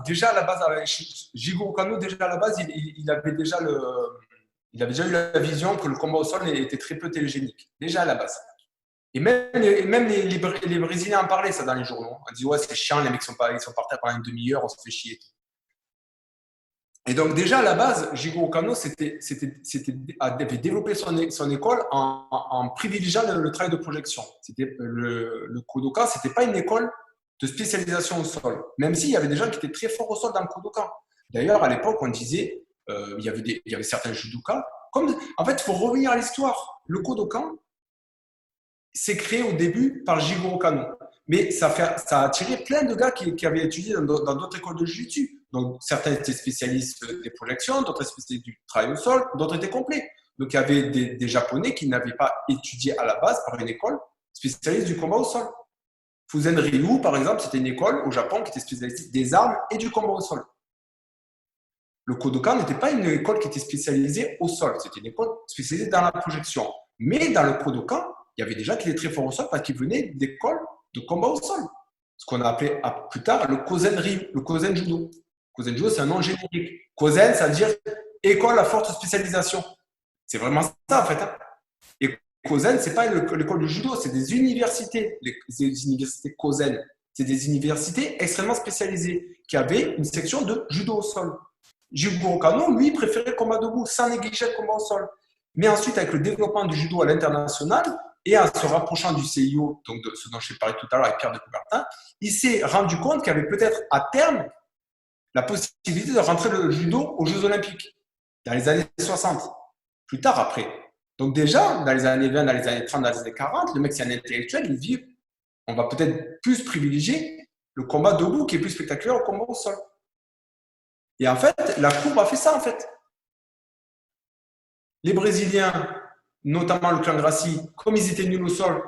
avec Jigoro Kano, déjà à la base, il avait déjà eu la vision que le combat au sol était très peu télégénique. Déjà à la base. Et même les Brésiliens en parlaient ça dans les journaux. On dit ouais, c'est chiant, les mecs ils sont partis pendant une demi-heure, on se fait chier. Et donc déjà à la base, Jigoro Kano avait développé son école en privilégiant le travail de projection. C'était le Kodokan, c'était pas une école de spécialisation au sol, même s'il y avait des gens qui étaient très forts au sol dans le Kodokan. D'ailleurs, à l'époque, on disait, il y avait certains judokas. En fait, il faut revenir à l'histoire. Le Kodokan s'est créé au début par Jigoro Kano. Mais ça a attiré plein de gars qui avaient étudié dans d'autres écoles de jiu-jitsu. Donc, certains étaient spécialistes des projections, d'autres spécialistes du travail au sol, d'autres étaient complets. Donc, il y avait des Japonais qui n'avaient pas étudié à la base par une école spécialiste du combat au sol. Fuzen Ryu, par exemple, c'était une école au Japon qui était spécialisée des armes et du combat au sol. Le Kodokan n'était pas une école qui était spécialisée au sol, c'était une école spécialisée dans la projection. Mais dans le Kodokan, il y avait des gens qui étaient très forts au sol parce qu'ils venaient d'écoles de combat au sol. Ce qu'on a appelé plus tard le Kozen Ryu, le Kozen Judo. Kozen Judo, c'est un nom générique. Kozen, ça veut dire école à forte spécialisation. C'est vraiment ça, en fait. Et Kozen, ce n'est pas l'école de judo, c'est des universités. Les universités Kozen, c'est des universités extrêmement spécialisées qui avaient une section de judo au sol. Jigoro Kano, lui, préférait le combat debout, sans négliger le combat au sol. Mais ensuite, avec le développement du judo à l'international et en se rapprochant du CIO, donc de ce dont je parlais tout à l'heure avec Pierre de Coubertin, il s'est rendu compte qu'il y avait peut-être à terme la possibilité de rentrer le judo aux Jeux Olympiques dans les années 60, plus tard après. Donc déjà, dans les années 20, dans les années 30, dans les années 40, le mec, c'est un intellectuel, il dit on va peut-être plus privilégier le combat debout qui est plus spectaculaire au combat au sol. Et en fait, la courbe a fait ça, en fait. Les Brésiliens, notamment le clan Gracie, comme ils étaient nuls au sol,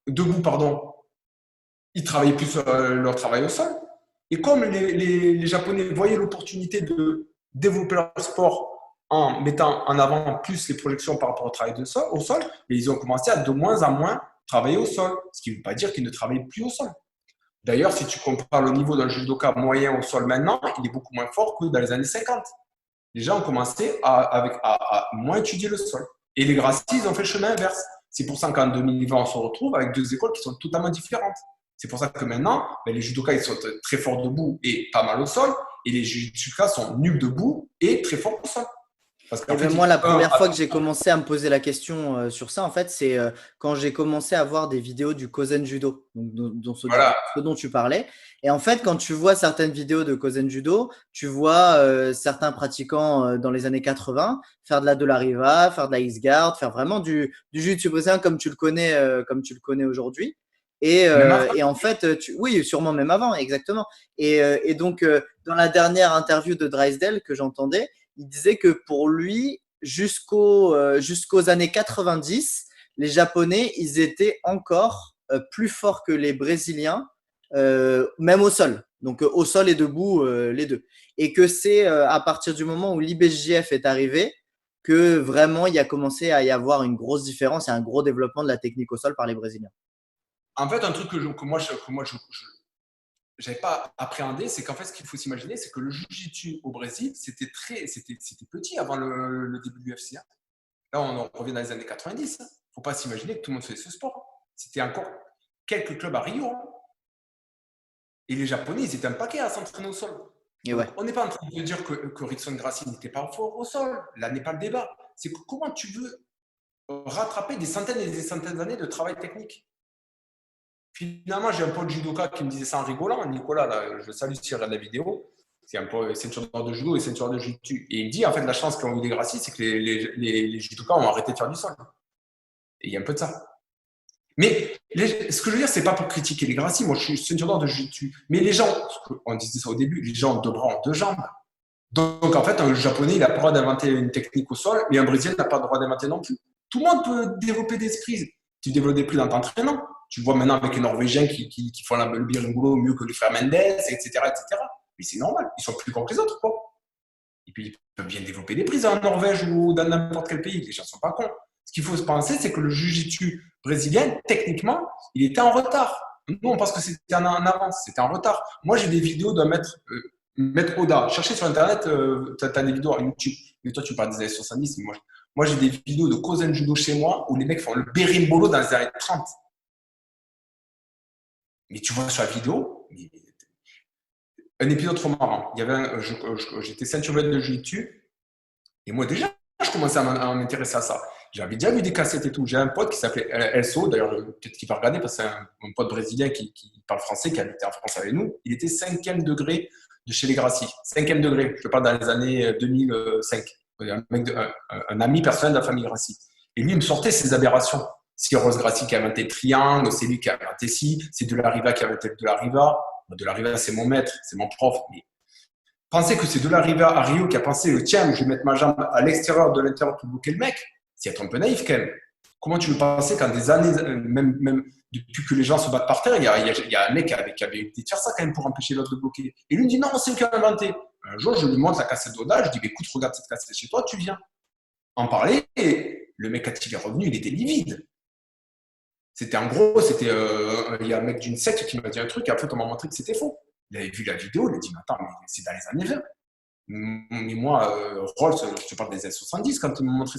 debout, pardon, ils travaillaient plus sur leur travail au sol. Et comme les Japonais voyaient l'opportunité de développer leur sport en mettant en avant plus les projections par rapport au travail au sol, et ils ont commencé à de moins en moins travailler au sol, ce qui ne veut pas dire qu'ils ne travaillent plus au sol. D'ailleurs, si tu compares le niveau d'un judoka moyen au sol maintenant, il est beaucoup moins fort que dans les années 50. Les gens ont commencé à moins étudier le sol. Et les Gracie, ils ont fait le chemin inverse. C'est pour ça qu'en 2020, on se retrouve avec deux écoles qui sont totalement différentes. C'est pour ça que maintenant, les judokas, ils sont très forts debout et pas mal au sol. Et les judokas sont nuls debout et très forts au sol. Parce Et fait, moi, la première fois que j'ai commencé à me poser la question sur ça, en fait, c'est quand j'ai commencé à voir des vidéos du Kozen Judo, donc voilà. ce dont tu parlais. Et en fait, quand tu vois certaines vidéos de Kozen Judo, tu vois certains pratiquants dans les années 80 faire de la riva, faire de la X-guard, faire vraiment du jiu-jitsu brésilien comme tu le connais aujourd'hui. Et en fait, oui, sûrement même avant, exactement. Et donc, dans la dernière interview de Drysdale que j'entendais, il disait que pour lui, jusqu'aux années 90, les Japonais, ils étaient encore plus forts que les Brésiliens, même au sol. Donc au sol et debout, les deux. Et que c'est à partir du moment où l'IBJJF est arrivé que vraiment il y a commencé à y avoir une grosse différence et un gros développement de la technique au sol par les Brésiliens. En fait, un truc que moi, j'avais pas appréhendé, c'est qu'en fait, ce qu'il faut s'imaginer, c'est que le jiu-jitsu au Brésil, c'était petit avant le début de l'UFC. Là, on revient dans les années 90. Il ne faut pas s'imaginer que tout le monde faisait ce sport. C'était encore quelques clubs à Rio. Et les Japonais, ils étaient un paquet à s'entraîner au sol. Donc, Ouais. on n'est pas en train de dire que Rickson Gracie n'était pas fort au sol. Là n'est pas le débat. C'est comment tu veux rattraper des centaines et des centaines d'années de travail technique. Finalement, j'ai un pote judoka qui me disait ça en rigolant. Nicolas, là, je le salue s'il regarde la vidéo. C'est un peu ceinture de judo et ceinture de jiu-jitsu. Et il me dit, en fait, la chance qu'ont eu les Gracie, c'est que les judokas ont arrêté de faire du sol. Et il y a un peu de ça. Mais ce que je veux dire, c'est pas pour critiquer les Gracie. Moi, je suis ceinture de jiu-jitsu. Mais les gens, on disait ça au début, les gens ont deux bras, ont deux jambes. Donc, en fait, un Japonais, il n'a pas le droit d'inventer une technique au sol, mais un Brésilien n'a pas le droit d'inventer non plus. Tout le monde peut développer des sprites. Tu développes des sprites en t'entraînant. Tu le vois maintenant avec les Norvégiens qui font le biringulo mieux que le frère Mendes, etc., etc. Mais c'est normal, ils sont plus grands que les autres, quoi. Et puis, ils peuvent bien développer des prises en Norvège ou dans n'importe quel pays. Les gens ne sont pas cons. Ce qu'il faut se penser, c'est que le jiu-jitsu brésilien, techniquement, il était en retard. Nous, on pense que c'était en avance, c'était en retard. Moi, j'ai des vidéos d'un maître Oda. Cherchez sur Internet, tu as des vidéos sur YouTube. Mais toi, tu parles des années 70. Mais moi j'ai des vidéos de Kozen Judo chez moi où les mecs font le berimbolo dans les années 30. Mais tu vois sur la vidéo, un épisode trop marrant. Il y avait j'étais ceinture de jiu-jitsu et moi déjà, je commençais à m'intéresser à ça. J'avais déjà vu des cassettes et tout. J'ai un pote qui s'appelait Elso, d'ailleurs, peut-être qu'il va regarder parce que c'est un pote brésilien qui parle français, qui habitait en France avec nous. Il était 5e degré de chez les Gracie. 5e degré, je te parle dans les années 2005. Un ami personnel de la famille Gracie. Et lui, il me sortait ses aberrations. C'est Rose Gracie qui a inventé le triangle, c'est lui qui a inventé ci, c'est De La Riva qui a inventé De La Riva. De La Riva, c'est mon maître, c'est mon prof. Mais penser que c'est De La Riva à Rio qui a pensé, tiens, je vais mettre ma jambe à l'extérieur de l'intérieur pour bloquer le mec, c'est être un peu naïf quand même. Comment tu veux penser qu'en des années, même depuis que les gens se battent par terre, il y a un mec qui avait eu de faire ça quand même pour empêcher l'autre de bloquer. Et lui me dit non, c'est lui qui a inventé. Un jour, je lui montre la cassette d'Oda, je dis écoute, regarde cette cassette chez toi, tu viens en parler. Et le mec, quand il est revenu, il était livide. C'était en gros, il y a un mec d'une secte qui m'a dit un truc et en fait, on m'a montré que c'était faux. Il avait vu la vidéo, il a dit mais attends, mais c'est dans les années 20. Mais moi, Rolls, je te parle des années 70 quand il m'a montré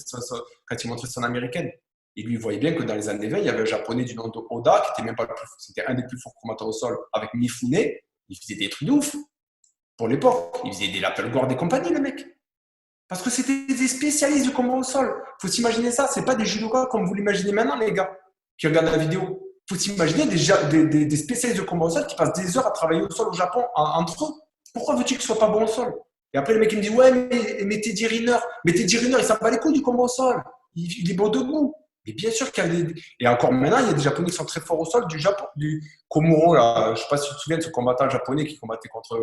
son américaine. Et lui, il voyait bien que dans les années 20, il y avait un japonais du nom de Oda qui était même pas le plus, c'était un des plus forts combattants au sol avec Mifune. Il faisait des trucs de ouf pour l'époque. Il faisait des lapel guard et compagnie, le mec. Parce que c'était des spécialistes du combat au sol. Faut s'imaginer ça. C'est pas des judokas comme vous l'imaginez maintenant, les gars, qui regardent la vidéo. Faut s'imaginer des spécialistes de combat au sol qui passent des heures à travailler au sol au Japon entre eux. Pourquoi veux-tu qu'ils soient pas bons au sol? Et après, le mec, il me dit, ouais, mais Teddy Riner, il s'en bat les couilles du combat au sol. Il est bon debout. Mais bien sûr qu'il y a Et encore maintenant, il y a des Japonais qui sont très forts au sol, du Komuro, là. Je ne sais pas si tu te souviens de ce combattant japonais qui combattait contre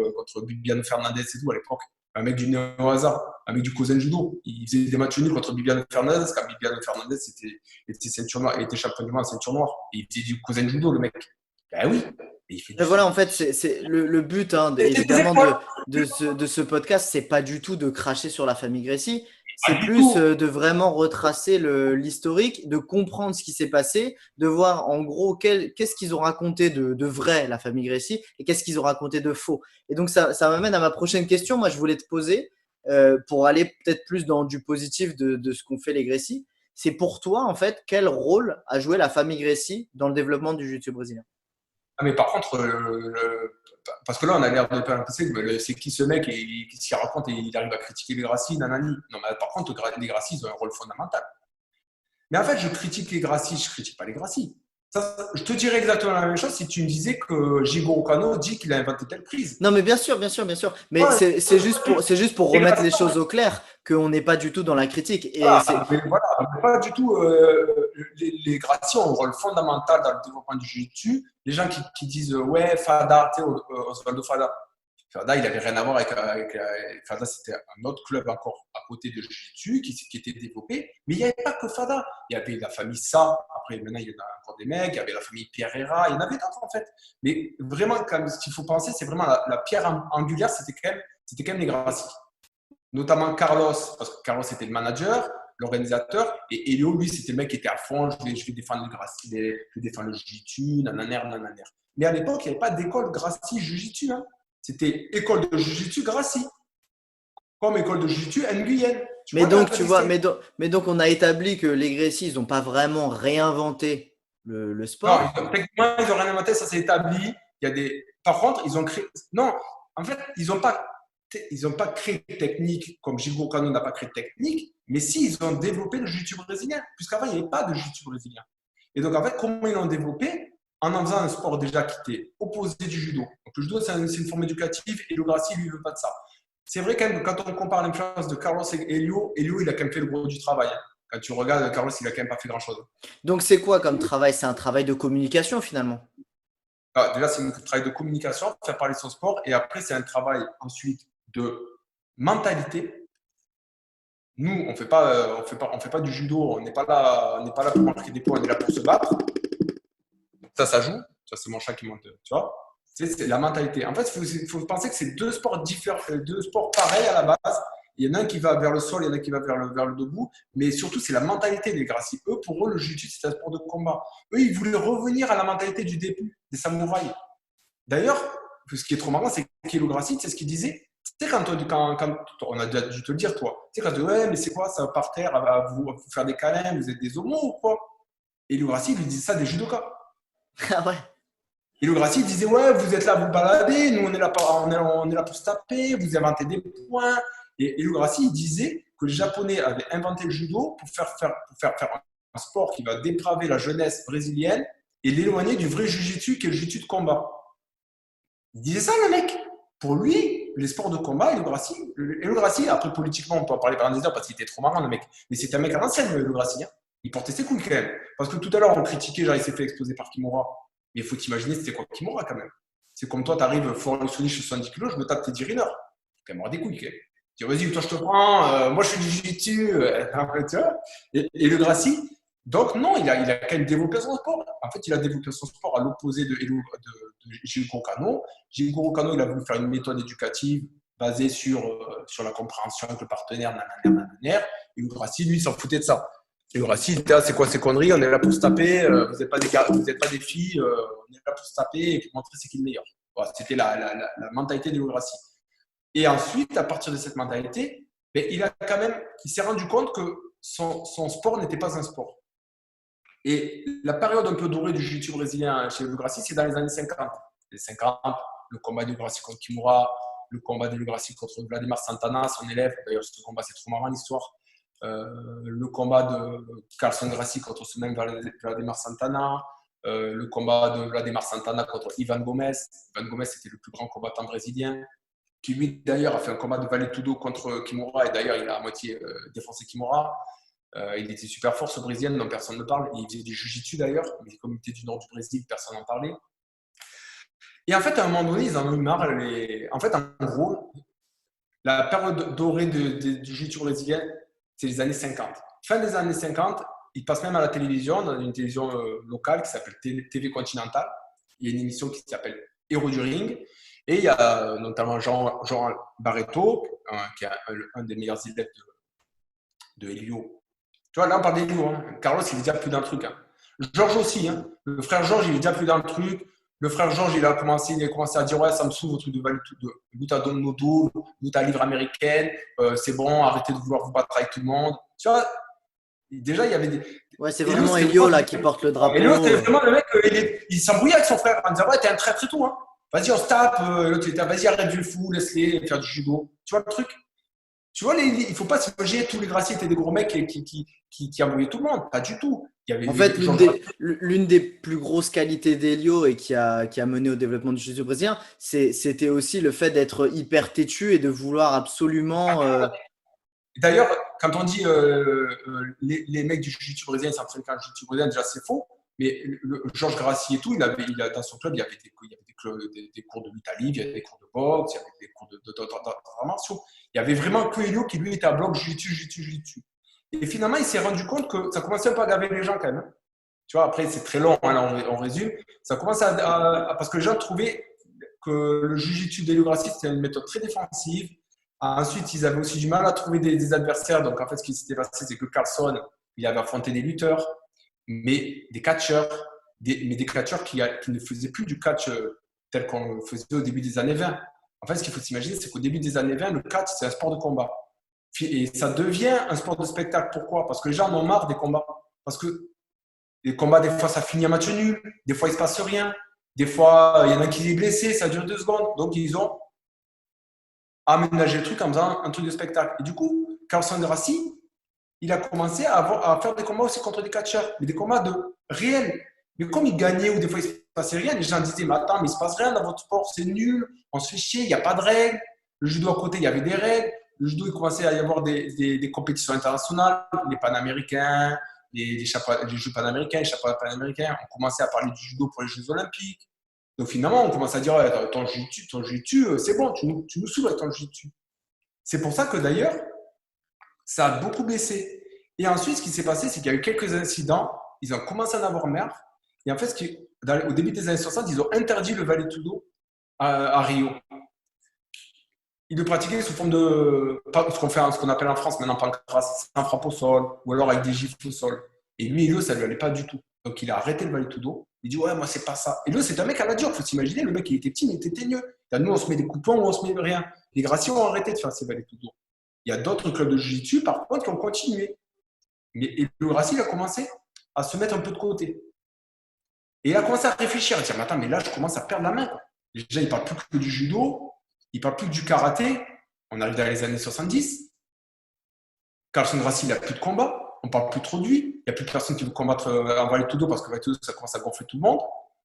Bibiano Fernandez et tout à l'époque. Un mec du Neo-Hasard, un mec du Kozen Judo. Il faisait des matchs nuls contre Bibiano Fernandez, quand Bibiano Fernandez était ceinture noire, était champion du monde en ceinture noire. Et il faisait du Kozen Judo, le mec. Ben oui. Mais voilà, en fait, c'est le but, évidemment, de ce podcast, c'est pas du tout de cracher sur la famille Gracie. C'est plus de vraiment retracer l'historique, de comprendre ce qui s'est passé, de voir en gros qu'est-ce qu'ils ont raconté de vrai, la famille Gracie, et qu'est-ce qu'ils ont raconté de faux. Et donc, ça m'amène à ma prochaine question. Moi, je voulais te poser, pour aller peut-être plus dans du positif de ce qu'ont fait les Gracie. C'est pour toi, en fait, quel rôle a joué la famille Gracie dans le développement du jiu-jitsu brésilien? Ah, mais par contre, parce que là, on a l'air de pas penser, c'est qui ce mec et qu'est-ce qu'il raconte et il arrive à critiquer les Gracie, nanani. Non, mais par contre, les Gracie, ils ont un rôle fondamental. Mais en fait, je critique les Gracie, je critique pas les Gracie. Je te dirais exactement la même chose si tu me disais que Jigoro Kano dit qu'il a inventé telle prise. Non, mais bien sûr. Mais ouais, c'est juste pour remettre les choses au clair qu'on n'est pas du tout dans la critique. Et voilà, pas du tout. Les Gracie ont un rôle fondamental dans le développement du jiu-jitsu. Les gens qui disent ouais, Fada, tu sais, Osvaldo Fada. Fada, il n'avait rien à voir avec Fada, c'était un autre club encore à côté de jiu-jitsu qui était développé. Mais il n'y avait pas que Fada. Il y avait la famille Sa. Après, maintenant, il y en a encore des mecs. Il y avait la famille Pereira. Il y en avait d'autres, en fait. Mais vraiment, ce qu'il faut penser, c'est vraiment la pierre angulaire, c'était quand même les Gracie. Notamment Carlos, parce que Carlos était le manager, l'organisateur, et Elio, lui, c'était le mec qui était à fond. Je vais défendre le Gracie, je vais défendre le jiu-jitsu, nananer. Mais à l'époque, il n'y avait pas d'école Gracie jiu-jitsu. Hein. C'était école de jiu-jitsu Gracie. Comme école de jiu-jitsu Nguyen. Mais donc, tu vois, mais donc, on a établi que les Gracie, ils n'ont pas vraiment réinventé le sport. Non, techniquement, ils n'ont rien inventé, ça s'est établi. Par contre, ils ont créé. Non, en fait, ils n'ont pas créé de technique comme Jigoro Kano n'a pas créé de technique, mais si, ils ont développé le jiu-jitsu brésilien, puisqu'avant, il n'y avait pas de jiu-jitsu brésilien. Et donc, en fait, comment ils l'ont développé? En faisant un sport déjà qui était opposé du judo. Donc, le judo, c'est une forme éducative et le Gracie, lui, il ne veut pas de ça. C'est vrai quand même que quand on compare l'influence de Carlos et Elio, il a quand même fait le gros du travail. Quand tu regardes, Carlos, il a quand même pas fait grand-chose. Donc, c'est quoi comme travail? C'est un travail de communication, finalement? Déjà, c'est un travail de communication, faire parler son sport. Et après, c'est un travail ensuite de mentalité. Nous, on fait pas du judo, on n'est pas là pour marquer des points, on est là pour se battre. Ça joue. Ça, c'est mon chat qui monte, tu vois. C'est la mentalité. En fait, il faut penser que c'est deux sports différents, deux sports pareils à la base. Il y en a un qui va vers le sol, il y en a un qui va vers le debout. Mais surtout, c'est la mentalité des Gracie. Pour eux, le jiu-jitsu, c'est un sport de combat. Eux, ils voulaient revenir à la mentalité du début, des samouraïs. D'ailleurs, ce qui est trop marrant, c'est qu'Hilo Gracie, c'est ce qu'il disait. Tu sais, quand on a déjà dû te le dire, toi. Tu sais, quand tu dis, ouais, mais c'est quoi ça par terre, à vous faire des câlins, vous êtes des homos ou quoi? Et Hilo Gracie, il lui disait ça des judokas. Ah ouais. Et le Gracie disait, ouais, vous êtes là, vous baladez, nous on est là pour se taper, vous inventez des points. Et le Gracie, il disait que les Japonais avaient inventé le judo pour faire un sport qui va dépraver la jeunesse brésilienne et l'éloigner du vrai jiu-jitsu qui est le jiu-jitsu de combat. Il disait ça, le mec. Pour lui, les sports de combat, et le Gracie, après politiquement, on peut en parler pendant des heures parce qu'il était trop marrant, le mec. Mais c'était un mec à l'ancienne, le Gracie. Hein. Il portait ses couilles quand même. Parce que tout à l'heure, on critiquait, genre, il s'est fait exploser par Kimura. Mais il faut t'imaginer, c'était quoi Kimura quand même. C'est comme toi, tu arrives fort le Sony chez 70 kg, je me tape tes 10 runners. Tu vas des couilles quand même. Tu dis, vas-y, toi, je te prends, moi, je suis du jiu-jitsu. Tu vois et le Gracie, donc non, il a quand même développé son sport. En fait, il a développé son sport à l'opposé de Jigoro Kano. Jigoro Kano, il a voulu faire une méthode éducative basée sur la compréhension avec le partenaire, nanana. Et le Gracie, lui, il s'en foutait de ça. Et le Gracie, il était là, c'est quoi ces conneries? On est là pour se taper, vous n'êtes pas des gars, vous n'êtes pas des filles, on est là pour se taper et pour montrer c'est qui le meilleur. Voilà, c'était la mentalité de Gracie. Et ensuite, à partir de cette mentalité, ben, il s'est rendu compte que son sport n'était pas un sport. Et la période un peu dorée du jiu-jitsu brésilien chez Hilo Gracie, c'est dans les années 50. Les 50, le combat de Gracie contre Kimura, le combat de Gracie contre Vladimir Santana, son élève. D'ailleurs, ce combat, c'est trop marrant l'histoire. Le combat de Carlson Gracie contre ce même Vladimir Santana. Le combat de Vladimir Santana contre Ivan Gomez. Ivan Gomez, c'était le plus grand combattant brésilien, qui lui, d'ailleurs, a fait un combat de Vale-Tudo contre Kimura. Et d'ailleurs, il a à moitié défoncé Kimura. Il était super fort, ce Brésilien, dont personne ne parle. Il faisait du jiu-jitsu d'ailleurs, mais comme il était du nord du Brésil, personne n'en parlait. Et en fait, à un moment donné, ils en ont eu marre. En fait, en gros, la période dorée du jiu-jitsu brésilien, c'est les années 50. Fin des années 50, il passe même à la télévision, dans une télévision locale qui s'appelle TV Continental. Il y a une émission qui s'appelle Héros du Ring. Et il y a notamment Jean Barreto, qui est un des meilleurs élèves de Helio. Tu vois, là, on parle d'Helio. Hein. Carlos, il est déjà plus d'un truc. Hein. Georges aussi. Hein. Le frère Georges, il est déjà plus dans le truc. Le frère Georges, il a commencé à dire, ouais, ça me saoule, votre truc de lutte à Domodo, lutte à livre américaine, c'est bon, arrêtez de vouloir vous battre avec tout le monde. Tu vois, déjà, il y avait des. Ouais, c'est vraiment Helio là qui porte le drapeau. Helio, c'est vraiment le mec, il s'embrouillait avec son frère en disant, ouais, t'es un traître et tout. Hein. Vas-y, on se tape. L'autre, il était, vas-y, arrête du fou, laisse-les faire du judo. Tu vois le truc? Tu vois, il ne faut pas s'imaginer tous les Gracie étaient des gros mecs qui embrouillaient tout le monde. Pas du tout. Il y avait en fait, l'une des plus grosses qualités d'Helio et qui a mené au développement du jiu-jitsu brésilien, c'était aussi le fait d'être hyper têtu et de vouloir absolument. D'ailleurs, quand on dit les mecs du jiu-jitsu brésilien s'entraînent qu'un jiu-jitsu brésilien, déjà c'est faux. Mais Georges Gracie et tout, dans son club, il y avait des cours de lutte à livre, il y avait des cours de boxe, il y avait des cours d'arts martiaux. Il y avait vraiment que Helio qui, lui, était à bloc jiu-jitsu. Et finalement, il s'est rendu compte que ça commençait un peu à gaver les gens quand même. Tu vois, après, c'est très long, hein, là, on résume. Ça commence parce que les gens trouvaient que le jiu-jitsu d'Helio Gracie, c'était une méthode très défensive. Ensuite, ils avaient aussi du mal à trouver des adversaires. Donc, en fait, ce qui s'était passé, c'est que Carlson, il avait affronté des lutteurs, mais des catcheurs, des catcheurs qui ne faisaient plus du catch tel qu'on le faisait au début des années 20. En fait, ce qu'il faut s'imaginer, c'est qu'au début des années 20, le catch, c'est un sport de combat. Et ça devient un sport de spectacle. Pourquoi? Parce que les gens en ont marre des combats. Parce que les combats, des fois, ça finit à match nul. Des fois, il ne se passe rien. Des fois, il y en a qui est blessé, ça dure 2 secondes. Donc, ils ont aménagé le truc en faisant un truc de spectacle. Et du coup, Carlson Gracie, il a commencé à faire des combats aussi contre des catcheurs, mais des combats réels. Mais comme il gagnait ou des fois il ne se passait rien, les gens disaient, mais attends, mais il ne se passe rien dans votre sport, c'est nul, on se fait chier, il n'y a pas de règles. Le judo à côté, il y avait des règles. Le judo, il commençait à y avoir des compétitions internationales, les Panaméricains, les Jeux Panaméricains, les championnats Panaméricains. On commençait à parler du judo pour les Jeux Olympiques. Donc finalement, on commence à dire, ouais, ton jiu-jitsu, c'est bon, tu nous saoules avec ton jiu-jitsu. C'est pour ça que d'ailleurs, ça a beaucoup baissé. Et ensuite, ce qui s'est passé, c'est qu'il y a eu quelques incidents. Ils ont commencé à en avoir marre. Et en fait, au début des années 60, ils ont interdit le Vale Tudo à Rio. Ils le pratiquaient sous forme de ce qu'on appelle en France maintenant pancrace, sans frappe au sol, ou alors avec des gifles au sol. Et lui, Elio, ça lui allait pas du tout. Donc il a arrêté le Vale Tudo. Il dit ouais, moi c'est pas ça. Elio, c'est un mec à la dure. Faut s'imaginer, le mec il était petit, mais il était teigneux. Là, nous, on se met des coupons, on se met rien. Les Gracie ont arrêté de faire ces Vale Tudo. Il y a d'autres clubs de jiu-jitsu, par contre, qui ont continué. Mais Elio Gracie, il a commencé à se mettre un peu de côté. Et il a commencé à réfléchir, à dire mais attends, mais là, je commence à perdre la main. Déjà, il parle plus que du judo, il parle plus que du karaté. On arrive dans les années 70. Carlson Gracie, il n'a plus de combat. On parle plus trop de lui. Il n'y a plus de personne qui veut combattre en Vale Tudo parce que Vale Tudo, ça commence à gonfler tout le monde.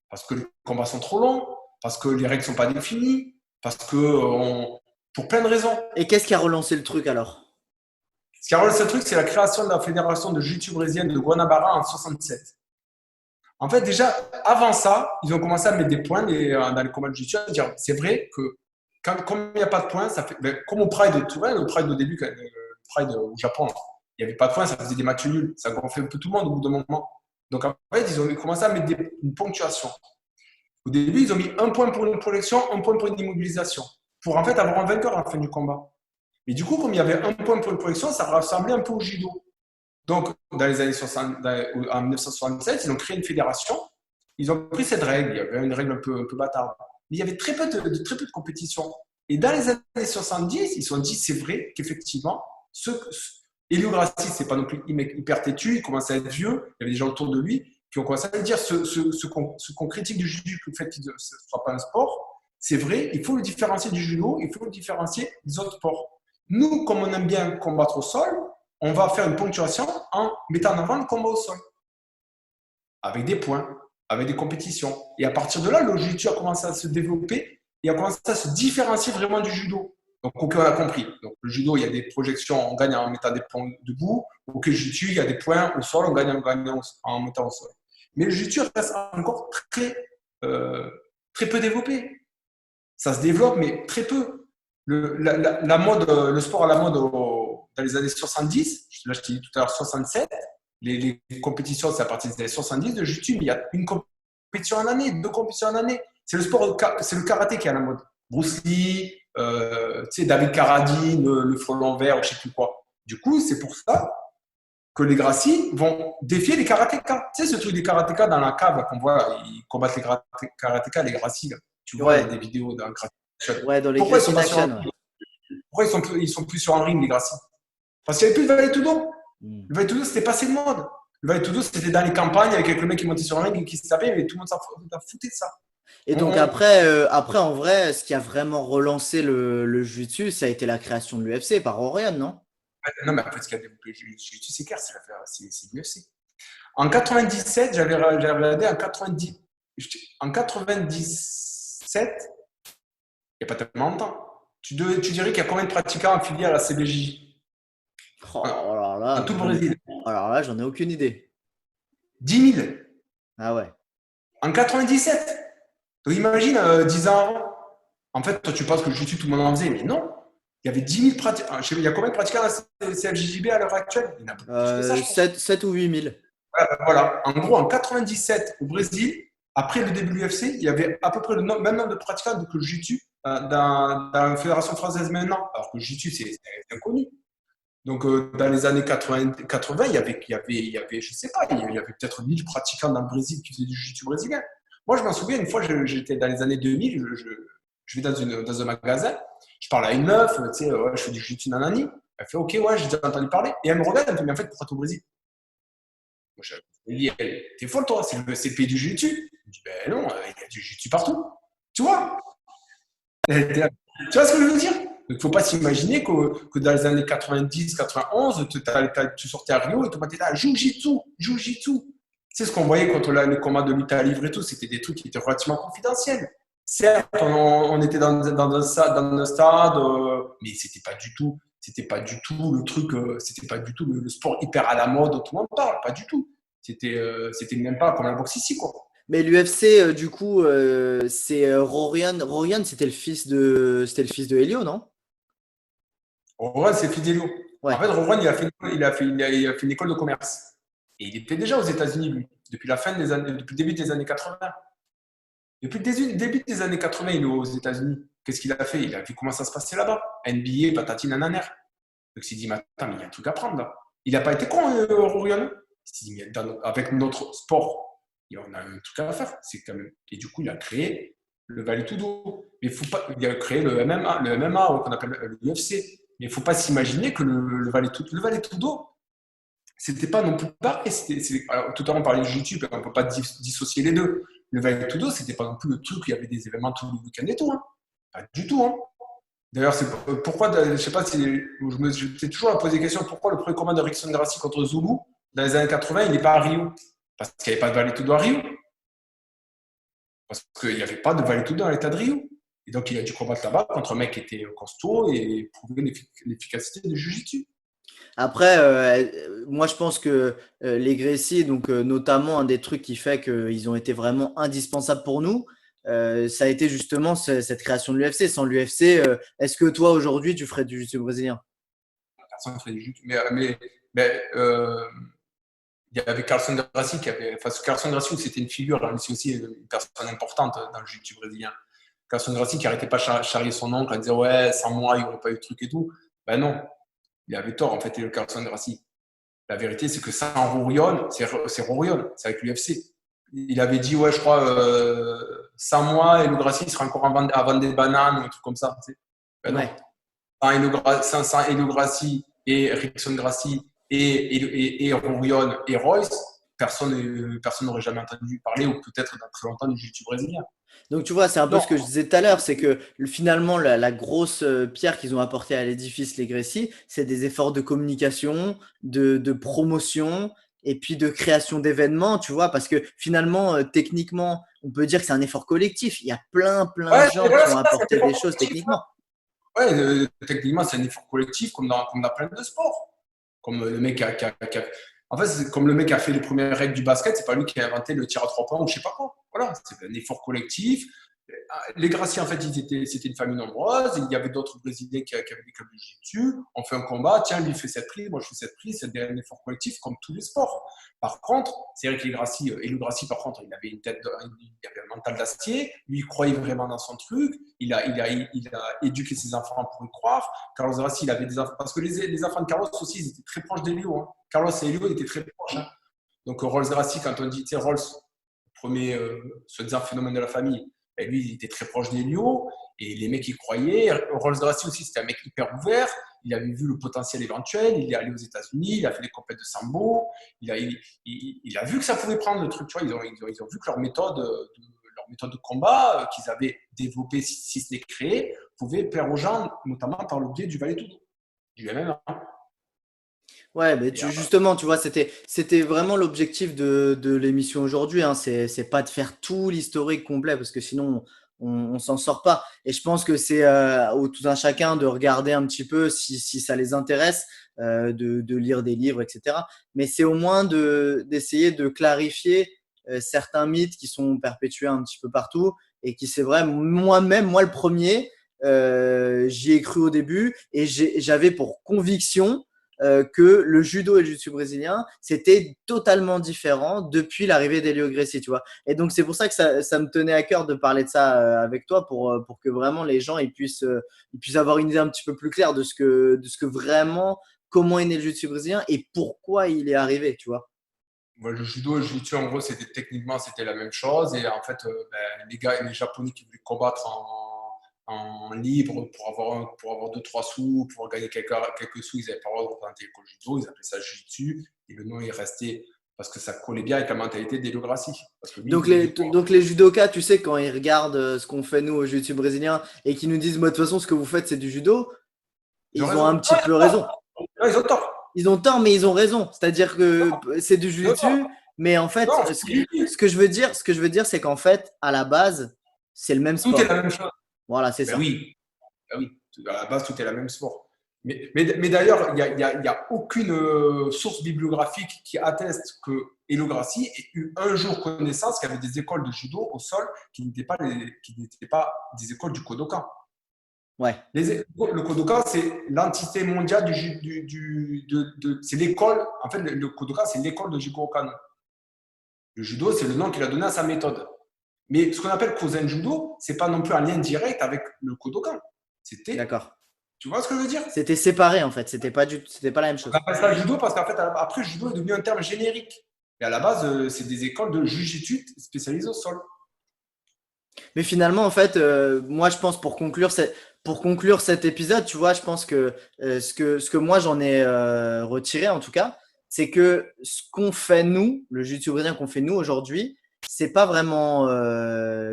Parce que les combats sont trop longs. Parce que les règles ne sont pas définies. Parce que, pour plein de raisons. Et qu'est-ce qui a relancé le truc alors? Ce qui a relancé le truc, c'est la création de la fédération de jiu-jitsu brésilienne de Guanabara en 67. En fait, déjà, avant ça, ils ont commencé à mettre des points dans les combats de jiu-jitsu, à dire c'est vrai que comme il n'y a pas de points, ça fait, comme au Pride, tu vois, le Pride au début, le Pride au Japon, il n'y avait pas de points, ça faisait des matchs nuls, ça gonflait un peu tout le monde au bout d'un moment. Donc en fait, ils ont commencé à mettre une ponctuation. Au début, ils ont mis un point pour une protection, un point pour une immobilisation, pour en fait avoir un vainqueur à la fin du combat. Mais du coup, comme il y avait un point pour une protection, ça ressemblait un peu au judo. Donc, dans les années 60, en 1967, ils ont créé une fédération. Ils ont pris cette règle. Il y avait une règle un peu bâtarde. Mais il y avait très peu de compétition. Et dans les années 70, ils se sont dit, c'est vrai qu'effectivement, Elio Gracie, c'est pas non plus hyper têtu. Il commençait à être vieux. Il y avait des gens autour de lui qui ont commencé à lui dire, ce qu'on critique du judo, le fait qu'il ne soit pas un sport, c'est vrai, il faut le différencier du judo, il faut le différencier des autres sports. Nous, comme on aime bien combattre au sol, on va faire une ponctuation en mettant en avant le combat au sol. Avec des points, avec des compétitions. Et à partir de là, le jiu-jitsu a commencé à se développer et a commencé à se différencier vraiment du judo. Donc, OK, on a compris. Donc, le judo, il y a des projections, on gagne en mettant des points debout. OK, le jiu-jitsu, il y a des points au sol, on gagne en mettant au sol. Mais le jiu-jitsu reste encore très peu développé. Ça se développe, mais très peu. Le sport à la mode dans les années 70, là je t'ai dit tout à l'heure 67, les compétitions c'est à partir des années 70 de jiu-jitsu, mais il y a une compétition en année, 2 compétitions en année. C'est le karaté qui est à la mode. Bruce Lee, David Carradine, le frelon vert, je ne sais plus quoi. Du coup, c'est pour ça que les Gracie vont défier les karatékas. Tu sais, ce truc des karatékas dans la cave qu'on voit, ils combattent les karatékas, les Gracie. Tu vois, il y a des vidéos dans Gracie. Ouais, dans les Pourquoi ils sont plus sur un ring, les Gracie? Parce qu'il n'y avait plus de Vale Tudo. Le Vale Tudo, c'était passé de mode. Le Vale Tudo, c'était dans les campagnes avec le mec qui montait sur un ring et qui se tapait, mais tout le monde s'en foutait de ça. Et donc après, en vrai, ce qui a vraiment relancé le jiu-jitsu, ça a été la création de l'UFC par Orion, non? Non, mais après, ce qui a développé le jiu-jitsu, c'est clair, c'est l'UFC. En 97, j'avais regardé en 97, il n'y a pas tellement longtemps. Tu dirais qu'il y a combien de pratiquants affiliés à la CBJ? Alors là, dans tout le Brésil. Alors là, j'en ai aucune idée. 10 000. Ah ouais. En 97. Donc imagine 10 ans avant. En fait, toi, tu penses que le jiu-jitsu, tout le monde en faisait, mais non. Il y avait 10 000 pratiquants. Il y a combien de pratiquants à la CFJJB à l'heure actuelle? Il y en a beaucoup plus que ça, 7 ou 8 000. Voilà. En gros, en 97, au Brésil, après le début de l'UFC, il y avait à peu près le même nombre de pratiquants que le jiu-jitsu dans la Fédération française maintenant. Alors que le jiu-jitsu, c'est inconnu. Donc, dans les années 80, il y avait, je sais pas, il y avait peut-être 1000 pratiquants dans le Brésil qui faisaient du jiu-jitsu brésilien. Moi, je m'en souviens, une fois, j'étais dans les années 2000, je vais dans un magasin, je parle à une meuf, tu sais, ouais, je fais du jiu-jitsu nanani. Elle fait, OK, ouais, j'ai déjà entendu parler. Et elle me regarde, elle me dit, mais en fait, pourquoi t'es au Brésil? Moi, je lui dis, t'es folle, toi, c'est le pays du jiu-jitsu. Je dis, ben non, il y a du jiu-jitsu partout. Tu vois? Tu vois ce que je veux dire? Il ne faut pas s'imaginer que dans les années 90, 91, tu sortais à Rio et tu battais là, Jiu-Jitsu. C'est ce qu'on voyait contre les combats de lutte à livre et tout. C'était des trucs qui étaient relativement confidentiels. Certes, on était dans un stade, mais c'était pas du tout le truc, c'était pas du tout le sport hyper à la mode dont tout le monde parle, pas du tout. C'était même pas comme la boxe ici, quoi. Mais l'UFC, du coup, c'est Rorion. Rorion, c'était le fils de Helio, non? Rowan, c'est fils d'Elio. Ouais. En fait, Rowan, il a fait une école de commerce. Et il était déjà aux États-Unis, lui, depuis depuis le début des années 80. Depuis le début des années 80, il est aux États-Unis. Qu'est-ce qu'il a fait? Il a vu comment ça se passait là-bas. NBA, patati nanana. Donc il s'est dit, mais attends, mais il y a un truc à prendre là. Il n'a pas été con, Rorion. Il s'est dit, mais avec notre sport, on a un truc à faire. C'est quand même... Et du coup, il a créé le Vale Tudo. Mais faut pas... Il a créé le MMA qu'on appelle l'UFC. Mais il ne faut pas s'imaginer que le Vale Tudo, c'était pas non plus pareil. Alors, tout à l'heure, on parlait de YouTube, on ne peut pas dissocier les deux. Le Vale Tudo, c'était pas non plus le truc où il y avait des événements tous les week-ends et tout. Hein. Pas du tout. Hein. D'ailleurs, c'est pourquoi, je sais pas si je me suis toujours posé la question pourquoi le premier combat de Rickson Gracie contre Zulu dans les années 80, il n'est pas à Rio? Parce qu'il n'y avait pas de Vale Tudo à Rio. Parce qu'il n'y avait pas de Vale Tudo dans l'état de Rio. Et donc, il a dû combattre là-bas contre un mec qui était costaud et prouver l'efficacité du Jiu-Jitsu. Après, moi je pense que les Gracie, donc notamment un des trucs qui fait qu'ils ont été vraiment indispensables pour nous, ça a été justement cette création de l'UFC. Sans l'UFC, est-ce que toi aujourd'hui tu ferais du jiu-jitsu brésilien? Personne ne ferait du Jiu-Jitsu. Mais il y avait Carlson Gracie qui avait. Enfin, Carlson Gracie, c'était une figure, mais c'est aussi une personne importante dans le Jiu-Jitsu brésilien. Carlson Gracie qui n'arrêtait pas de charrier son oncle, à dire ouais, sans moi, il n'y aurait pas eu de truc et tout. Ben non, il avait tort en fait, le Carlson Gracie. La vérité, c'est que sans Rorion, c'est Rorion, c'est avec l'UFC. Il avait dit, ouais, je crois, sans moi, Helio Gracie sera encore à vendre des bananes ou un truc comme ça. Tu sais. Ben non. Ouais. Sans Helio Gracie et Rickson Gracie et Rorion et Royce, personne n'aurait jamais entendu parler ou peut-être dans très longtemps du jiu-jitsu brésilien. Donc tu vois, c'est un peu Non, ce que je disais tout à l'heure, c'est que finalement la grosse pierre qu'ils ont apportée à l'édifice, les Gracie, c'est des efforts de communication, de promotion et puis de création d'événements, tu vois, parce que finalement, techniquement, on peut dire que c'est un effort collectif. Il y a plein de ouais, gens voilà, qui c'est ont ça, c'est un apporté effort des choses collectif. techniquement. Ouais, techniquement, c'est un effort collectif comme dans plein de sports. Comme le mec En fait, c'est comme le mec qui a fait les premières règles du basket, c'est pas lui qui a inventé le tir à 3 points ou je sais pas quoi. Voilà, c'est un effort collectif. Les Gracie, en fait, c'était une famille nombreuse. Il y avait d'autres Brésiliens qui avaient des clubs de jiu-jitsu. On fait un combat, tiens, lui fait cette prise, moi je fais cette prise. C'est un effort collectif comme tous les sports. Par contre, c'est vrai que les Gracie, et le Gracie, par contre, il avait il avait un mental d'acier. Lui, il croyait vraiment dans son truc. Il a éduqué ses enfants pour y croire. Carlos Gracie, il avait des enfants. Parce que les enfants de Carlos aussi, ils étaient très proches d'Helio. Hein. Carlos et Helio étaient très proches. Hein. Donc, Rolls Gracie, quand on dit, tu sais, Rolls, premier soi-disant phénomène de la famille, ben lui, il était très proche d'Helio et les mecs, ils croyaient. Rolls Gracie aussi, c'était un mec hyper ouvert. Il avait vu le potentiel éventuel. Il est allé aux États-Unis. Il a fait des compètes de sambo. Il a vu que ça pouvait prendre le truc. Tu vois, ils ont vu que leur méthode de combat qu'ils avaient développée, si ce n'est créée, pouvait plaire aux gens, notamment par le biais du Vale Tudo, du MMA. Ouais, mais Et, justement, tu vois, c'était vraiment l'objectif de l'émission aujourd'hui, hein. C'est pas de faire tout l'historique complet parce que sinon on s'en sort pas. Et je pense que c'est au tout un chacun de regarder un petit peu si ça les intéresse, de lire des livres, etc. Mais c'est au moins d'essayer de clarifier certains mythes qui sont perpétués un petit peu partout et qui, c'est vrai, moi-même, moi le premier, j'y ai cru au début et j'avais pour conviction que le judo et le jiu-jitsu brésilien, c'était totalement différent depuis l'arrivée d'Helio Gracie, tu vois. Et donc, c'est pour ça que ça me tenait à cœur de parler de ça avec toi pour que vraiment les gens ils puissent avoir une idée un petit peu plus claire de ce que vraiment, comment est né le jiu-jitsu brésilien et pourquoi il est arrivé, tu vois. le judo et le jiu-jitsu, en gros, techniquement, c'était la même chose. Et en fait, les Japonais qui voulaient combattre en libre pour avoir 2-3 sous, pour gagner quelques sous, ils n'avaient pas le droit de représenter le judo. Ils appelaient ça jiu-jitsu. Et le nom est resté parce que ça collait bien avec la mentalité d'Helio Gracie. Parce que lui, Donc les judokas, tu sais, quand ils regardent ce qu'on fait nous au jiu-jitsu brésilien et qu'ils nous disent, moi, de toute façon, ce que vous faites, c'est du judo, ils ont ils ont raison. un petit peu raison. Non, ils ont tort. Ils ont tort, mais ils ont raison. C'est-à-dire que c'est du Ils ont tort. jiu-jitsu, mais en fait, Non, ce que je veux dire, c'est qu'en fait, à la base, c'est le même tout est sport. la même chose. Voilà, c'est Ben ça. oui, ben oui, à la base, tout est la même sport. Mais d'ailleurs, il n'y a aucune source bibliographique qui atteste que Helio Gracie ait eu un jour connaissance qu'il y avait des écoles de judo au sol qui n'étaient pas des écoles du Kodokan. Ouais, Le Kodokan, c'est l'entité mondiale c'est l'école. En fait, le Kodokan, c'est l'école de Jigoro Kano. Le judo, c'est le nom qu'il a donné à sa méthode. Mais ce qu'on appelle Kozen Judo, c'est pas non plus un lien direct avec le Kodokan. C'était, d'accord. tu vois ce que je veux dire? C'était séparé en fait, c'était pas la même On chose. appelle ça judo parce qu'en fait, après, judo est devenu un terme générique. Et à la base, c'est des écoles de jujitsu spécialisées au sol. Mais finalement, en fait, moi, je pense pour conclure cet épisode, tu vois, je pense que ce que moi j'en ai retiré en tout cas, c'est que ce qu'on fait nous, le jiu-jitsu brésilien qu'on fait nous aujourd'hui, c'est pas vraiment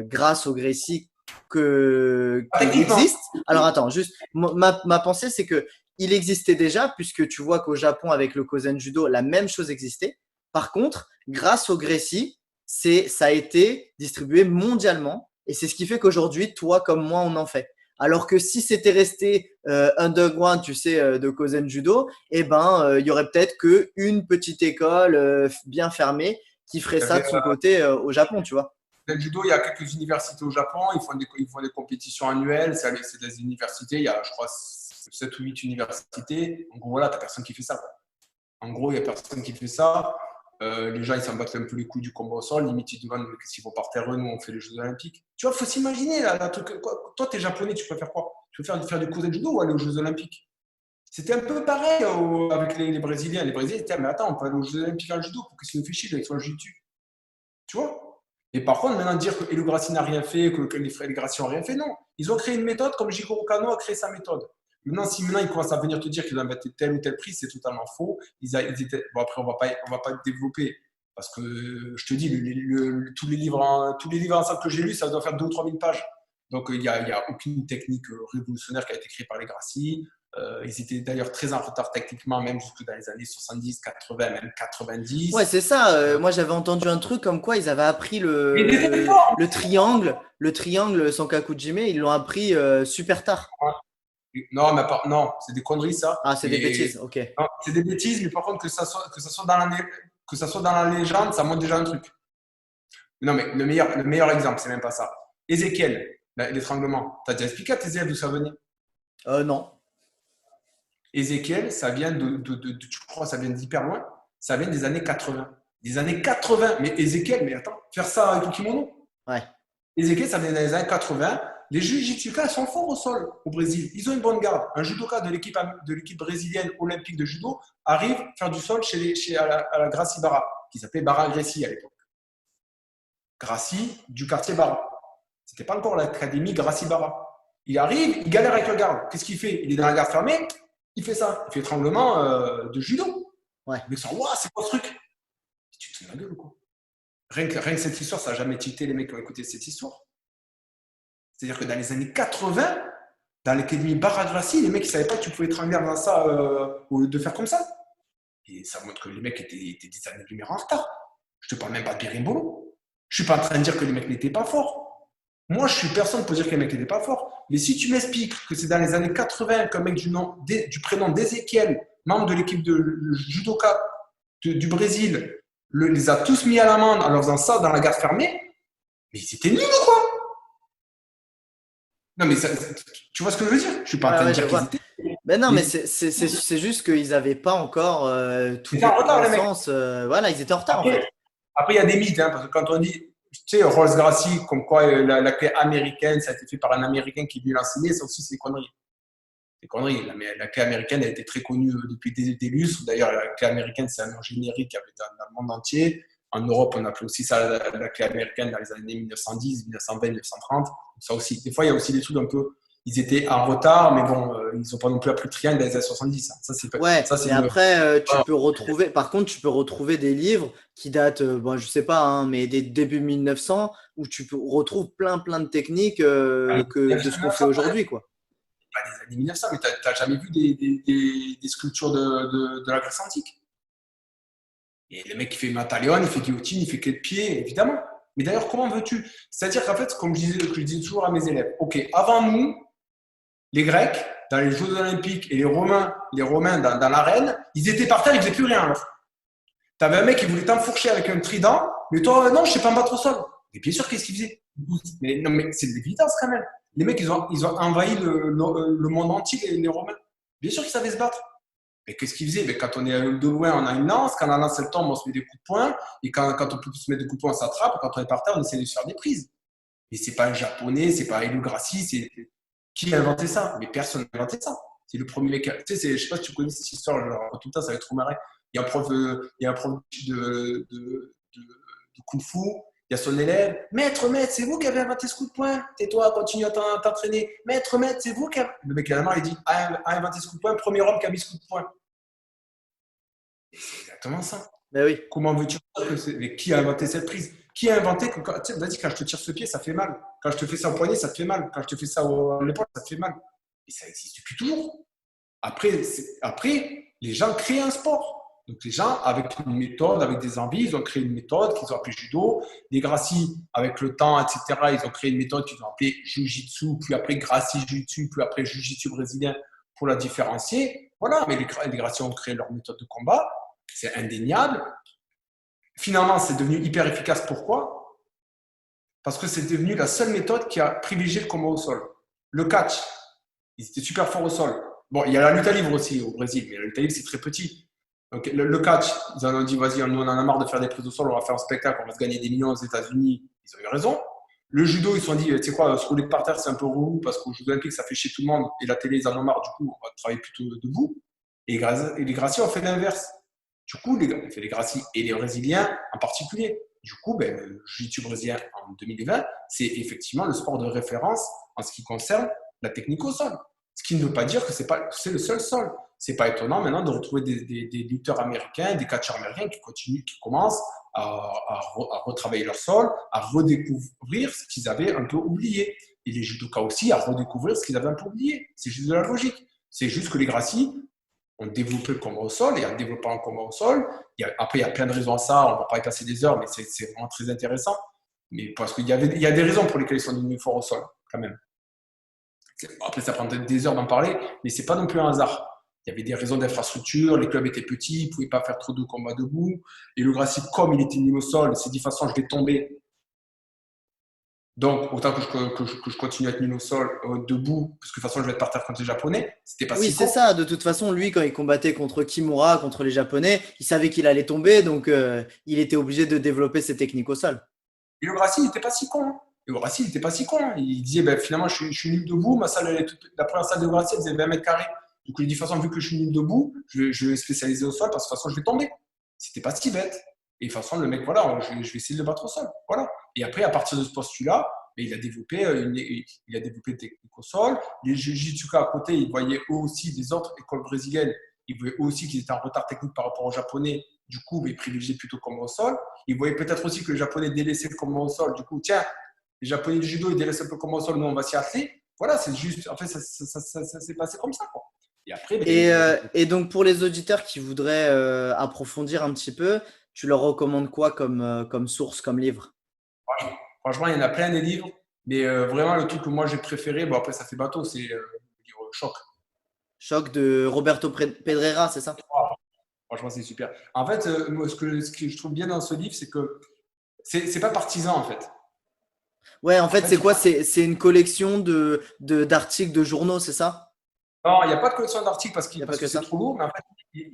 grâce au Gracie qu'il Techniquement, existe. Alors attends, juste ma pensée, c'est que il existait déjà, puisque tu vois qu'au Japon avec le Kozen Judo, la même chose existait. Par contre, grâce au Gracie, ça a été distribué mondialement et c'est ce qui fait qu'aujourd'hui, toi comme moi, on en fait. Alors que si c'était resté underground, tu sais, de Kozen Judo, eh ben, il y aurait peut-être qu'une petite école bien fermée qui ferait il y ça de avait, son côté au Japon, tu vois. le judo, il y a quelques universités au Japon, ils font des compétitions annuelles, c'est des universités, il y a, je crois, 7 ou 8 universités. En gros, voilà, tu n'as personne qui fait ça, quoi. En gros, il n'y a personne qui fait ça. Les gens, ils s'en battent un peu les couilles du combat au sol. Limite, ils demandent qu'est-ce qu'ils vont par terre, nous, on fait les Jeux Olympiques. Tu vois, il faut s'imaginer, là, truc, quoi. Toi, tu es japonais, tu préfères quoi? Tu veux faire du Kozen Judo ou aller aux Jeux Olympiques? C'était un peu pareil avec les Brésiliens. Les Brésiliens étaient, mais attends, on peut aller aux Jeux Olympiques en judo pour qu'ils se fait chier avec son jiu-jitsu. Tu vois? Et par contre, maintenant, dire que Helio Gracie n'a rien fait, que les frères Gracie n'ont rien fait, non. Ils ont créé une méthode comme Jigoro Kano a créé sa méthode. Si maintenant ils commencent à venir te dire qu'ils doivent mettre tel ou tel prix, c'est totalement faux. Ils étaient... Bon, après, on va pas développer parce que je te dis, tous les livres ensemble que j'ai lus, ça doit faire 2 ou 3 000 pages. Donc, il n'y a aucune technique révolutionnaire qui a été créée par les Gracie. Ils étaient d'ailleurs très en retard techniquement, même jusque dans les années 70, 80, même 90. Ouais, c'est ça. Moi, j'avais entendu un truc comme quoi ils avaient appris Mais ils étaient forts. le triangle Sankakujime, ils l'ont appris super tard. Non, mais non, c'est des conneries, ça. Ah, c'est des bêtises, ok. Non, c'est des bêtises, mais par contre, que ça soit dans la légende, ça montre déjà un truc. Non, mais le meilleur exemple, c'est même pas ça. Ézéchiel, l'étranglement. Tu as déjà expliqué à tes élèves d'où ça venait? Non. Ézéchiel, ça vient je crois, ça vient d'hyper loin. Ça vient des années 80. Des années 80. Mais Ézéchiel, mais attends, faire ça avec le kimono? Ouais. Ézéchiel, ça vient des années 80. Les jujitsukas sont forts au sol au Brésil. Ils ont une bonne garde. Un judoka de l'équipe brésilienne olympique de judo arrive à faire du sol à la Gracie Barra, qui s'appelait Barra Gracie à l'époque. Gracie du quartier Barra. C'était pas encore l'académie Gracie Barra. Il arrive, il galère avec le garde. Qu'est-ce qu'il fait? Il est dans la garde fermée, il fait ça. Il fait étranglement de judo. Ouais. Les mecs sont, waouh, c'est quoi ce truc? Tu te fais la gueule ou quoi? Rien que cette histoire, ça n'a jamais tilté les mecs qui ont écouté cette histoire. C'est-à-dire que dans les années 80, dans l'académie Barra Gracie, les mecs ne savaient pas que tu pouvais étrangler dans ça ou de faire comme ça. Et ça montre que les mecs étaient des années-lumière en retard. Je ne te parle même pas de Berimbolo. Je ne suis pas en train de dire que les mecs n'étaient pas forts. Moi, je suis personne pour dire que les mecs n'étaient pas forts. Mais si tu m'expliques que c'est dans les années 80 qu'un mec du prénom d'Ézéchiel, membre de l'équipe de judoka du Brésil, les a tous mis à l'amende en leur faisant ça dans la garde fermée, mais ils étaient nuls ou quoi? Non, mais tu vois ce que je veux dire? Je ne suis pas en train de dire qu'ils étaient. Ben non, mais c'est juste qu'ils n'avaient pas encore toutes les connaissances. Voilà, ils étaient en retard en fait. Après, il y a des mythes, hein, parce que quand on dit, tu sais, Rolls Gracie, comme quoi la clé américaine, ça a été fait par un Américain qui lui l'a enseigné, ça aussi, c'est des conneries. C'est des conneries. La clé américaine a été très connue depuis des lustres. D'ailleurs, la clé américaine, c'est un nom générique dans le monde entier. En Europe, on appelait aussi ça la clé américaine dans les années 1910, 1920, 1930. Ça aussi. Des fois, il y a aussi des trucs un peu. Ils étaient en retard, mais bon, ils n'ont pas non plus appris le triangle dans les années 70. Ça, c'est Ouais, ça, c'est et après, tu peux retrouver. Par contre, tu peux retrouver des livres qui datent, bon, je sais pas, hein, mais des débuts 1900, où tu retrouves plein de techniques de ce qu'on fait aujourd'hui, quoi. Pas des années 1900, mais tu n'as jamais vu des sculptures de la Grèce antique? Et le mec, il fait Matalion, il fait guillotine, il fait clé de pied, évidemment. Mais d'ailleurs, comment veux-tu? C'est-à-dire qu'en fait, comme je disais toujours à mes élèves, ok, avant nous, les Grecs, dans les Jeux Olympiques, et les Romains dans l'arène, ils étaient par terre, ils ne faisaient plus rien. Tu avais un mec qui voulait t'enfourcher avec un trident, mais toi, non, je ne sais pas me battre au sol. Et bien sûr, qu'est-ce qu'il faisait? Mais non, mais c'est de l'évidence quand même. Les mecs, ils ont envahi le monde entier, les Romains. Bien sûr qu'ils savaient se battre. Mais qu'est-ce qu'ils faisaient? Quand on est de loin, on a une lance. Quand la lance elle tombe, on se met des coups de poing. Et quand on peut se mettre des coups de poing, on s'attrape. Quand on est par terre, on essaie de se faire des prises. Et c'est pas un japonais, c'est pas Haile Gracie. Qui a inventé ça? Mais personne n'a inventé ça. C'est le premier mec. Tu sais, je sais pas si tu connais cette histoire, je le raconte tout le temps, ça va être trop marrant. Il y a un prof de Kung Fu. Il y a son élève. Maître, c'est vous qui avez inventé ce coup de poing. Tais-toi, continue à t'entraîner. Maître, c'est vous qui avez. Le mec, à la main, il dit a inventé ce coup de poing, premier homme qui a mis ce coup de poing. Et c'est exactement ça. Ben oui. Comment veux-tu dire que mais qui a inventé cette prise? Qui a inventé que vas-y, quand je te tire ce pied, ça fait mal. Quand je te fais ça au poignet, ça te fait mal. Quand je te fais ça à l'épaule, ça te fait mal. Et ça existe depuis toujours. Après, les gens créent un sport. Donc, les gens, avec une méthode, avec des envies, ils ont créé une méthode qu'ils ont appelée judo. Les Gracie, avec le temps, etc., ils ont créé une méthode qu'ils ont appelée jiu-jitsu, puis après Gracie jiu-jitsu, puis après jiu-jitsu brésilien pour la différencier. Voilà, mais les Gracie ont créé leur méthode de combat. C'est indéniable. Finalement, c'est devenu hyper efficace. Pourquoi? Parce que c'est devenu la seule méthode qui a privilégié le combat au sol. Le catch, ils étaient super forts au sol. Bon, il y a la lutte à livre aussi au Brésil, mais la lutte à livre, c'est très petit. Donc, le catch, ils en ont dit, vas-y, nous, on en a marre de faire des prises au sol, on va faire un spectacle, on va se gagner des millions aux États-Unis. Ils ont eu raison. Le judo, ils se sont dit, tu sais quoi, se rouler par terre, c'est un peu relou parce qu'au judo olympique, ça fait chier tout le monde. Et la télé, ils en ont marre, du coup, on va travailler plutôt debout. Et les Gracie ont fait l'inverse. Du coup, les Gracie et les Brésiliens en particulier. Du coup, le jiu-jitsu brésilien en 2020, c'est effectivement le sport de référence en ce qui concerne la technique au sol. Ce qui ne veut pas dire que c'est le seul sol. C'est pas étonnant maintenant de retrouver des lutteurs américains, des catcheurs américains qui commencent à retravailler leur sol, à redécouvrir ce qu'ils avaient un peu oublié. Et les judokas aussi à redécouvrir ce qu'ils avaient un peu oublié. C'est juste de la logique. C'est juste que les Gracie ont développé le combat au sol, et en développant le combat au sol, après il y a plein de raisons à ça, on ne va pas y passer des heures, mais c'est vraiment très intéressant. Mais parce qu'il y a des raisons pour lesquelles ils sont devenus forts au sol, quand même. Après, ça prend peut-être des heures d'en parler, mais ce n'est pas non plus un hasard. Il y avait des raisons d'infrastructure, les clubs étaient petits, ils ne pouvaient pas faire trop de combats debout. Et le Gracie, comme il était mis au sol, il s'est dit de toute façon, je vais tomber. Donc, autant que je continue à être mis au sol debout, parce que de toute façon, je vais être par terre contre les Japonais. C'était pas Oui, si c'est con. ça. De toute façon, lui, quand il combattait contre Kimura, contre les Japonais, il savait qu'il allait tomber, donc il était obligé de développer ses techniques au sol. Et le Gracie, il n'était pas si con. Hein. Le Gracie, il n'était pas si con. Hein. Il disait, finalement, je suis nul debout. Ma salle, la première salle de Gracie, elle faisait 20 mètres carrés. Du coup, il dit, de toute façon, vu que je suis nul debout, je vais spécialiser au sol parce que de toute façon, je vais tomber. C'était pas si bête. Et de toute façon, le mec, voilà, je vais essayer de le battre au sol. Voilà. Et après, à partir de ce postulat, il a développé une technique au sol. Les jiu-jitsuka à côté, ils voyaient eux aussi des autres écoles brésiliennes. Ils voyaient eux aussi qu'ils étaient en retard technique par rapport aux Japonais. Du coup, ils privilégiaient plutôt le combat au sol. Ils voyaient peut-être aussi que les Japonais délaissaient le combat au sol. Du coup, tiens, les Japonais du judo, ils délaissent un peu le combat au sol, nous, on va s'y atteler. Voilà, c'est juste. En fait, ça s'est passé comme ça, quoi. Et après, Et donc, pour les auditeurs qui voudraient approfondir un petit peu, tu leur recommandes quoi comme source, comme livre? Franchement, il y en a plein des livres. Mais vraiment, le truc que moi j'ai préféré, bon, après, ça fait bateau, c'est le livre Choc. Choc de Roberto Pedreira, c'est ça? Franchement, c'est super. En fait, moi, ce que je trouve bien dans ce livre, c'est que c'est pas partisan, en fait. Ouais, en En fait, fait, c'est quoi? C'est une collection d'articles de journaux, c'est ça? non, il n'y a pas de collection d'articles parce Il n'y a pas que que c'est ça? trop lourd, mais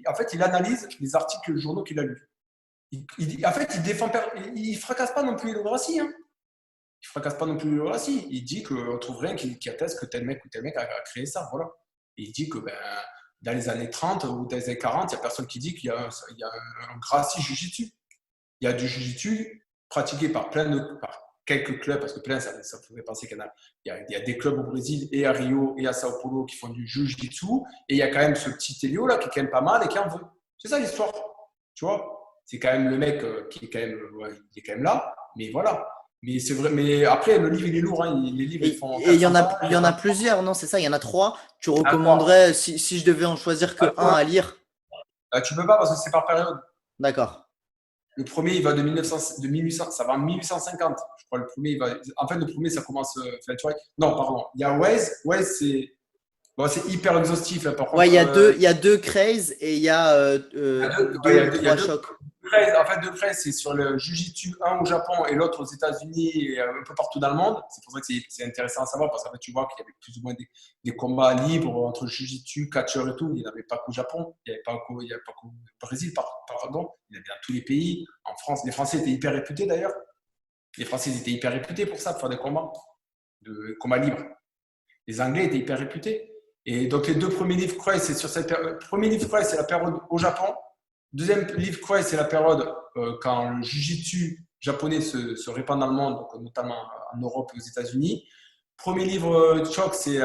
en fait, il analyse les articles de journaux qu'il a lus. En fait, il fracasse pas non plus le Gracie. Hein. Il fracasse pas non plus le Gracie. Il dit qu'on trouve rien qui atteste que tel mec ou tel mec a créé ça. Voilà. Et il dit que dans les années 30 ou dans les années 40, il n'y a personne qui dit qu'il y a un Gracie Jiu-Jitsu. Il y a du Jiu-Jitsu pratiqué par quelques clubs, parce que plein, ça pourrait penser qu'il y a des clubs au Brésil et à Rio et à Sao Paulo qui font du Jiu-Jitsu. Et il y a quand même ce petit Elio là qui est quand même pas mal et qui en veut. C'est ça l'histoire. Tu vois? C'est quand même le mec qui est quand même, il est quand même là. Mais voilà. Mais c'est vrai. Mais après, le livre, il est lourd. Hein. Les livres, ils font. Et il y 400 en a, pages. il y en a plusieurs, non? C'est ça, il y en a 3. Tu Ah, recommanderais, si je devais en choisir que un à lire? tu peux pas parce que c'est par période. D'accord. Le premier, il va de 1800, ça va en 1850. Je crois le premier, en fait, le premier, ça commence. Tu vois, non, pardon. Il y a Waze. Waze, c'est hyper exhaustif. Là, par contre, Ouais, il y a deux craze et il y a il y a deux trois chocs. de près, c'est sur le Jiu-Jitsu, un au Japon et l'autre aux États-Unis et un peu partout dans le monde. C'est pour ça que c'est intéressant à savoir parce qu'en fait, tu vois qu'il y avait plus ou moins des combats libres entre Jiu-Jitsu, catcheur et tout. Il n'y en avait pas qu'au Japon, il n'y avait pas qu'au Brésil, pardon. Il y avait dans tous les pays. En France, les Français étaient hyper réputés d'ailleurs. Les Français étaient hyper réputés pour ça, pour faire des combats libres. Les Anglais étaient hyper réputés. Et donc, les 2 premiers livres Croix, c'est sur cette période. Le premier livre Croix, c'est la période au Japon. Deuxième livre Croix, c'est la période quand le Jiu-Jitsu japonais se répand dans le monde, donc notamment en Europe et aux États-Unis. Premier livre Choc, c'est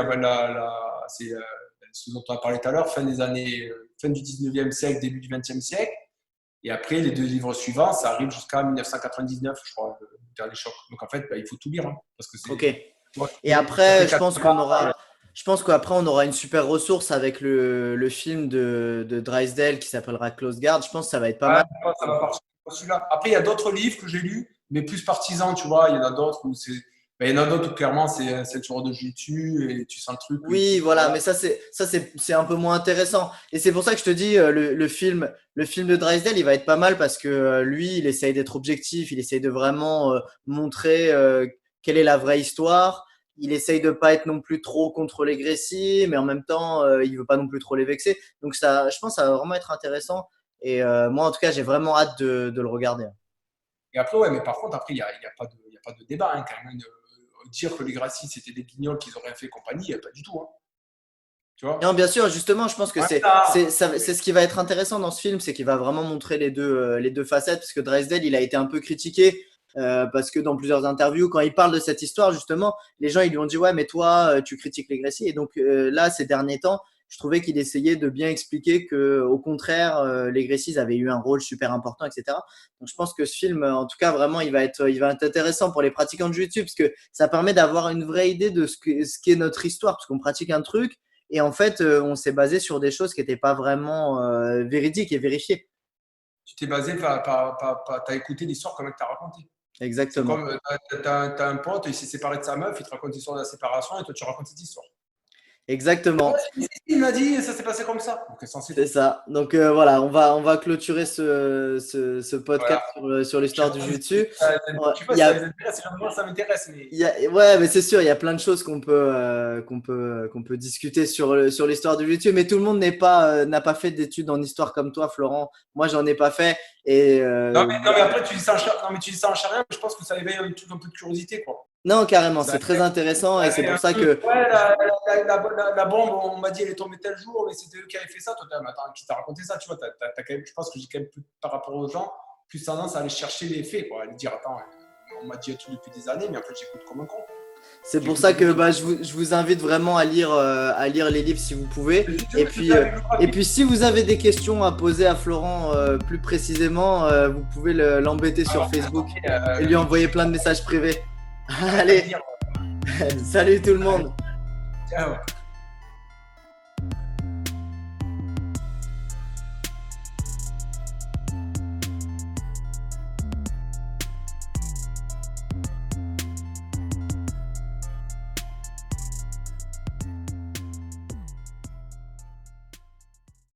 ce dont on a parlé tout à l'heure, fin du 19e siècle, début du 20e siècle. Et après, les 2 livres suivants, ça arrive jusqu'à 1999, je crois, le dernier Choc. Donc, en fait, il faut tout lire. Hein, parce que Ok. Et après, je pense qu'après, on aura une super ressource avec le film de Drysdale qui s'appellera Close Guard. Je pense que ça va être pas mal. Ça va partir sur celui-là. Après, il y a d'autres livres que j'ai lus, mais plus partisans, tu vois. Il y en a d'autres où clairement, c'est le tour de Jiu-Jitsu et tu sens le truc. Oui, voilà, mais ça c'est un peu moins intéressant. Et c'est pour ça que je te dis, le film de Drysdale, il va être pas mal parce que lui, il essaye d'être objectif, il essaye de vraiment montrer quelle est la vraie histoire. Il essaye de pas être non plus trop contre les Gracie, mais en même temps, il veut pas non plus trop les vexer. Donc ça, je pense, que ça va vraiment être intéressant. Et moi, en tout cas, j'ai vraiment hâte de le regarder. Et après, ouais, mais par contre, après, il y a pas de débat, hein, quand même. Dire que les Gracie, c'était des guignols qu'ils auraient fait compagnie, pas du tout. Hein. Tu vois? Non, bien sûr, justement, je pense que c'est ce qui va être intéressant dans ce film, c'est qu'il va vraiment montrer les deux facettes, parce que Drysdale, il a été un peu critiqué, parce que dans plusieurs interviews, quand il parle de cette histoire, justement, les gens ils lui ont dit ouais, mais toi, tu critiques les Gracie. Et donc là, ces derniers temps, je trouvais qu'il essayait de bien expliquer que, au contraire, les Gracies avaient eu un rôle super important, etc. Donc je pense que ce film, en tout cas, vraiment, il va être intéressant pour les pratiquants de jiu-jitsu, parce que ça permet d'avoir une vraie idée de ce qu'est notre histoire, parce qu'on pratique un truc. Et en fait, on s'est basé sur des choses qui n'étaient pas vraiment véridiques et vérifiées. Tu t'es basé, t'as écouté l'histoire comme tu as raconté. Exactement. C'est comme t'as un pote, il s'est séparé de sa meuf, il te raconte l'histoire de la séparation et toi tu racontes cette histoire. Exactement. Il m'a dit, ça s'est passé comme ça. C'est ça. Donc voilà, on va clôturer ce podcast sur l'histoire du jiu-jitsu. Ça m'intéresse. Ouais, mais c'est sûr, il y a plein de choses qu'on peut discuter sur l'histoire du jiu-jitsu, mais tout le monde n'a pas fait d'études en histoire comme toi, Florent. Moi, j'en ai pas fait. Et non, mais après, tu dis ça en charrière, mais je pense que ça éveille un peu de curiosité, quoi. Non, carrément, c'est très intéressant et c'est pour ça que… Ouais, la bombe, on m'a dit elle est tombée tel jour, mais c'était eux qui avaient fait ça. Toi, attends, qui t'a raconté ça, tu vois, quand même, je pense que j'ai quand même plus, par rapport aux gens, plus tendance à aller chercher les faits, quoi, à aller dire, attends, on m'a dit tout depuis des années, mais en fait, j'écoute comme un con. C'est pour ça que je vous invite vraiment à lire les livres si vous pouvez. Et puis si vous avez des questions à poser à Florent plus précisément, vous pouvez l'embêter sur Facebook et lui envoyer plein de messages privés. Allez, salut tout le monde. Ciao.